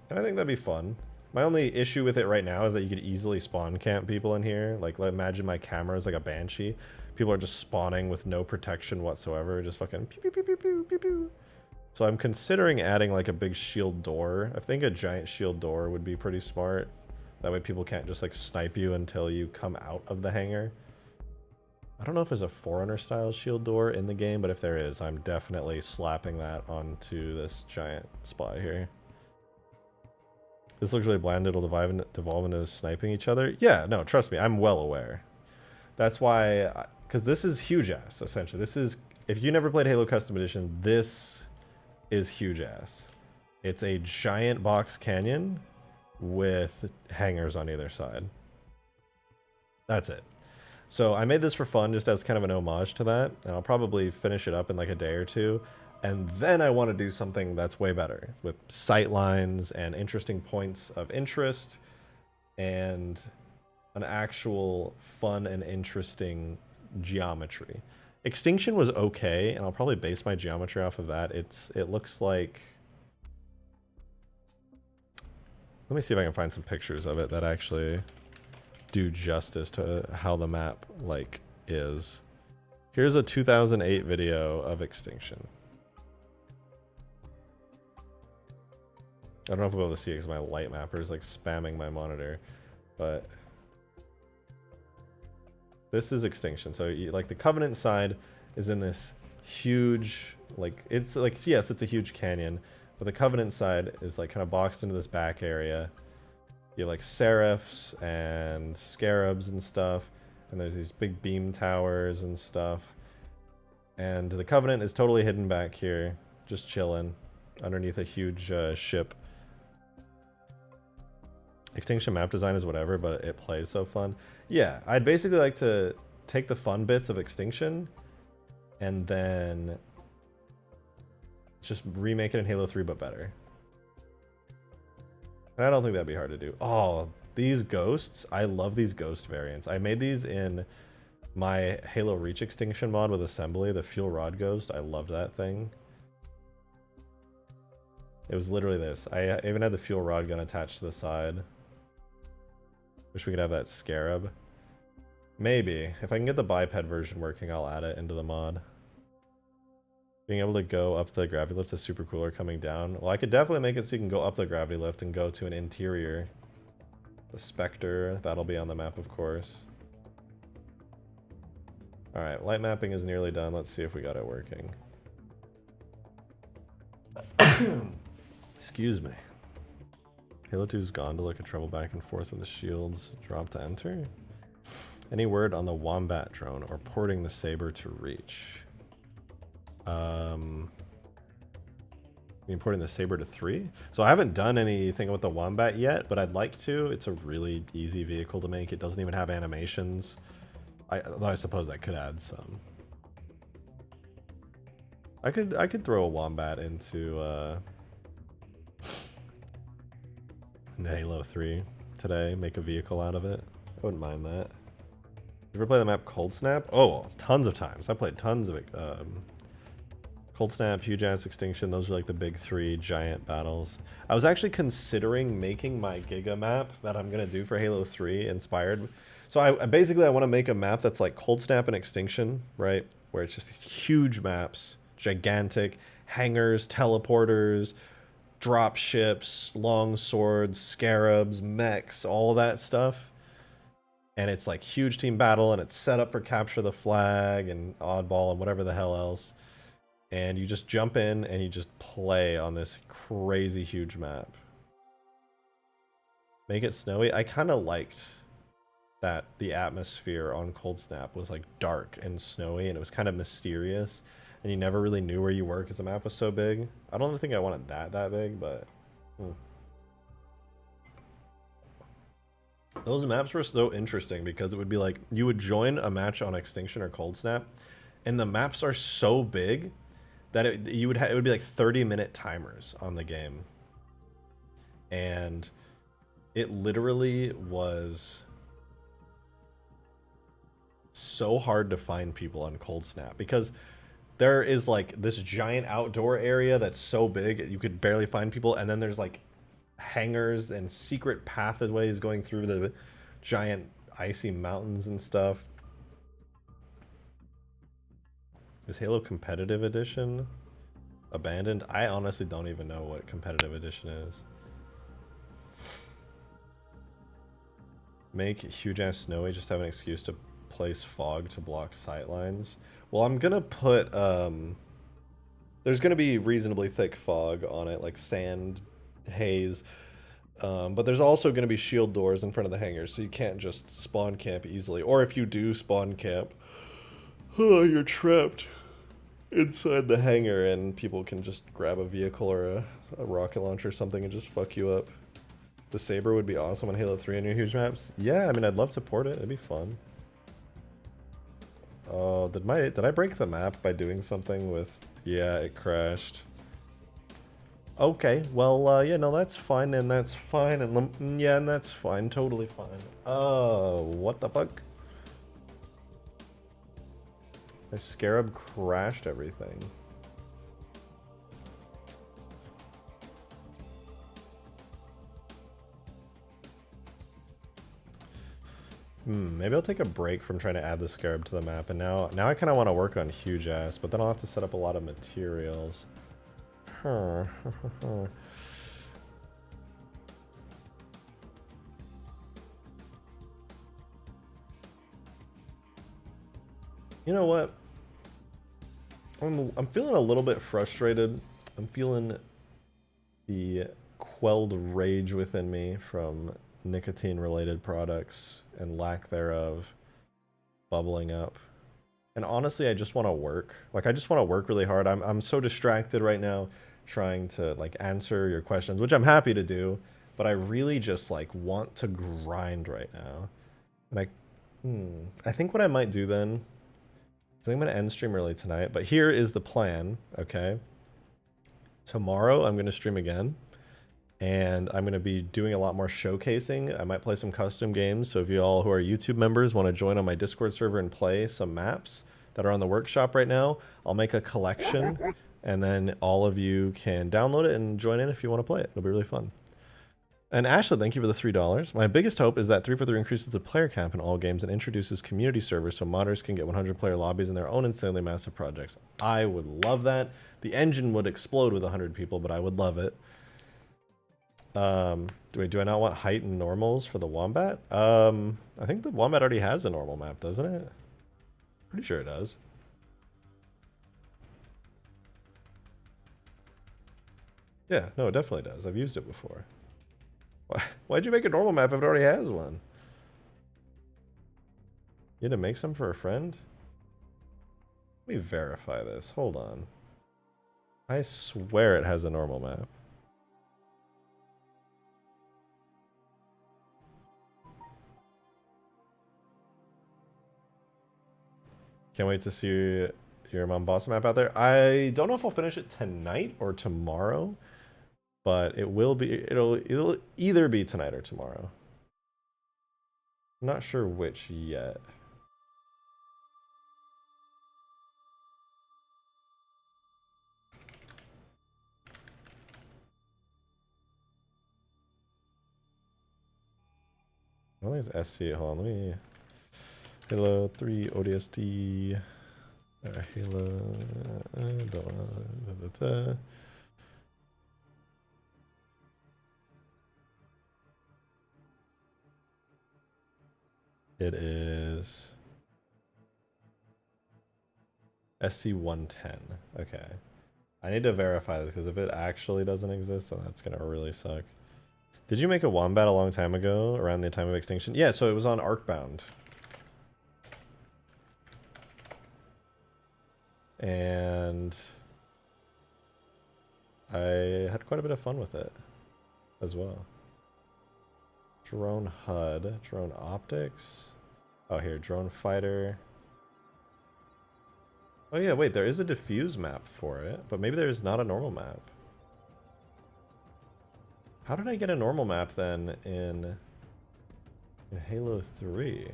And I think that'd be fun. My only issue with it right now is that you could easily spawn camp people in here. Like, imagine my camera is like a banshee. People are just spawning with no protection whatsoever. Just fucking pew pew pew pew pew pew pew. So I'm considering adding like a big shield door. I think a giant shield door would be pretty smart. That way people can't just like snipe you until you come out of the hangar. I don't know if there's a Forerunner style shield door in the game, but if there is, I'm definitely slapping that onto this giant spot here. This looks really bland. It'll devolve into sniping each other. Yeah, no, trust me, I'm well aware. That's why, because this is huge ass, essentially. This is, if you never played Halo Custom Edition, this is huge ass. It's a giant box canyon with hangars on either side. That's it. So I made this for fun, just as kind of an homage to that, and I'll probably finish it up in like a day or two, and then I want to do something that's way better, with sight lines and interesting points of interest, and an actual fun and interesting geometry. Extinction was okay, and I'll probably base my geometry off of that. It looks like... Let me see if I can find some pictures of it that actually do justice to how the map like is. Here's a 2008 video of Extinction. I don't know if I'll be able to see it because my light mapper is like spamming my monitor, but this is Extinction. So you, like the Covenant side is in this huge, like it's like, yes, it's a huge canyon, but the Covenant side is like kind of boxed into this back area. You have like Seraphs and Scarabs and stuff, and there's these big beam towers and stuff. And the Covenant is totally hidden back here, just chilling underneath a huge ship. Extinction map design is whatever, but it plays so fun. Yeah, I'd basically like to take the fun bits of Extinction and then just remake it in Halo 3, but better. I don't think that'd be hard to do. Oh, these ghosts. I love these ghost variants. I made these in my Halo Reach Extinction mod with assembly, the fuel rod ghost. I loved that thing. It was literally this. I even had the fuel rod gun attached to the side. Wish we could have that Scarab. Maybe. If I can get the biped version working, I'll add it into the mod. Being able to go up the gravity lift is super cooler coming down. Well, I could definitely make it so you can go up the gravity lift and go to an interior. The Spectre, that'll be on the map, of course. Alright, light mapping is nearly done. Let's see if we got it working. Excuse me. Halo 2's gone to look at trouble back and forth with the shields. Drop to enter. Any word on the Wombat drone or porting the Saber to Reach? Importing the Saber to 3. So I haven't done anything with the Wombat yet, but I'd like to. It's a really easy vehicle to make. It doesn't even have animations. Though I suppose I could add some. I could throw a Wombat into Halo 3 today. Make a vehicle out of it. I wouldn't mind that. You ever play the map Cold Snap? Oh, tons of times. I played tons of it. Cold Snap, Huge Ass Extinction, those are like the big three giant battles. I was actually considering making my Giga map that I'm going to do for Halo 3 inspired. So I basically want to make a map that's like Cold Snap and Extinction, right? Where it's just these huge maps, gigantic, hangars, teleporters, drop ships, long swords, scarabs, mechs, all that stuff. And it's like huge team battle, and it's set up for capture the flag and oddball and whatever the hell else. And you just jump in and you just play on this crazy huge map. Make it snowy. I kind of liked that the atmosphere on Cold Snap was like dark and snowy, and it was kind of mysterious, and you never really knew where you were because the map was so big. I don't think I wanted that big, but those maps were so interesting because it would be like you would join a match on Extinction or Cold Snap, and the maps are so big that it would be like 30-minute timers on the game, and it literally was so hard to find people on Cold Snap because there is like this giant outdoor area that's so big you could barely find people, and then there's like hangars and secret pathways going through the giant icy mountains and stuff. Is Halo Competitive Edition? Abandoned? I honestly don't even know what competitive edition is. Make huge ass snowy, just have an excuse to place fog to block sightlines. Well, I'm gonna put, there's gonna be reasonably thick fog on it, like sand, haze. But there's also gonna be shield doors in front of the hangars, so you can't just spawn camp easily. Or if you do spawn camp, oh, you're trapped inside the hangar and people can just grab a vehicle or a rocket launcher or something and just fuck you up. The Saber would be awesome on Halo 3 on your huge maps. Yeah, I mean, I'd love to port it. It'd be fun. Oh, did I break the map by doing something with... Yeah, it crashed. Okay, well, yeah, no, that's fine, and that's fine, and yeah, and that's fine, totally fine. Oh, what the fuck? My Scarab crashed everything. Maybe I'll take a break from trying to add the Scarab to the map, and now I kind of want to work on huge ass, but then I'll have to set up a lot of materials. Huh. You know what? I'm feeling a little bit frustrated. I'm feeling the quelled rage within me from nicotine-related products and lack thereof bubbling up. And honestly, I just want to work. Like, I just want to work really hard. I'm so distracted right now trying to, like, answer your questions, which I'm happy to do, but I really just, like, want to grind right now. And I think what I might do then, I think I'm going to end stream early tonight, but here is the plan, okay? Tomorrow, I'm going to stream again, and I'm going to be doing a lot more showcasing. I might play some custom games, so if you all who are YouTube members want to join on my Discord server and play some maps that are on the workshop right now, I'll make a collection, and then all of you can download it and join in if you want to play it. It'll be really fun. And Ashley, thank you for the $3. My biggest hope is that 343 increases the player count in all games and introduces community servers so modders can get 100-player lobbies in their own insanely massive projects. I would love that. The engine would explode with 100 people, but I would love it. Do I not want height and normals for the Wombat? I think the Wombat already has a normal map, doesn't it? Pretty sure it does. Yeah, no, it definitely does. I've used it before. Why'd you make a normal map if it already has one? You had to make some for a friend? Let me verify this. Hold on. I swear it has a normal map. Can't wait to see your Mombasa map out there. I don't know if I'll finish it tonight or tomorrow, but it will be. It'll either be tonight or tomorrow. I'm not sure which yet. I don't think it's SC. Hold on, let me. Halo 3 ODST. Halo. It is SC110. Okay. I need to verify this because if it actually doesn't exist, then that's gonna really suck. Did you make a Wombat a long time ago, around the time of Extinction? Yeah, so it was on Arcbound. And I had quite a bit of fun with it as well. Drone HUD, drone optics. Oh, here, drone fighter. Oh yeah, wait, there is a diffuse map for it, but maybe there's not a normal map. How did I get a normal map then in Halo 3?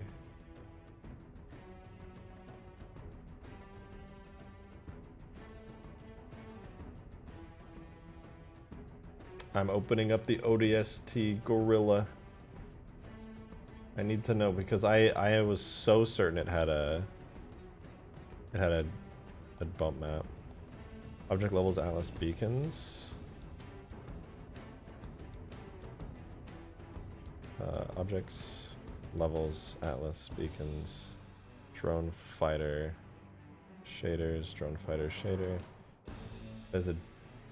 I'm opening up the ODST Gorilla. I need to know because I was so certain it had a bump map. Object levels, Atlas beacons. Objects, levels, Atlas beacons, drone fighter, shaders, drone fighter shader. There's a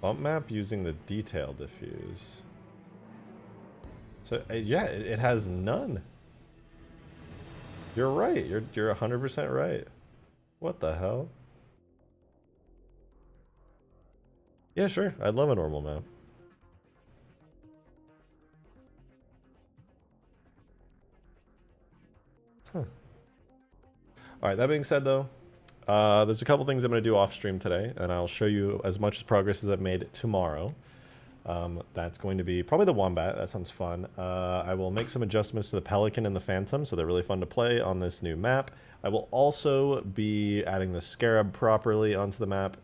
bump map using the detail diffuse. So yeah, it has none. You're right. You're 100% right. What the hell? Yeah, sure. I'd love a normal map. Huh. All right. That being said, though, there's a couple things I'm going to do off stream today, and I'll show you as much progress as I've made tomorrow. That's going to be probably the Wombat. That sounds fun. I will make some adjustments to the Pelican and the Phantom, so they're really fun to play on this new map. I will also be adding the Scarab properly onto the map,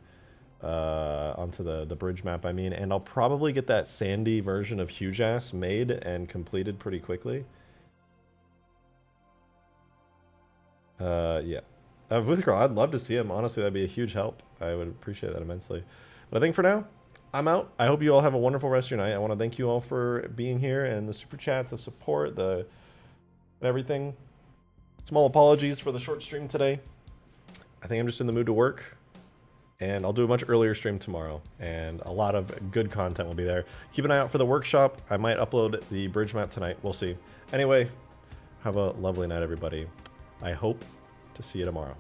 onto the bridge map, I mean, and I'll probably get that sandy version of Huge Ass made and completed pretty quickly. Yeah. With Girl, I'd love to see him. Honestly, that'd be a huge help. I would appreciate that immensely. But I think for now, I'm out. I hope you all have a wonderful rest of your night. I want to thank you all for being here and the super chats, the support, the everything. Small apologies for the short stream today. I think I'm just in the mood to work. And I'll do a much earlier stream tomorrow. And a lot of good content will be there. Keep an eye out for the workshop. I might upload the bridge map tonight. We'll see. Anyway, have a lovely night, everybody. I hope to see you tomorrow.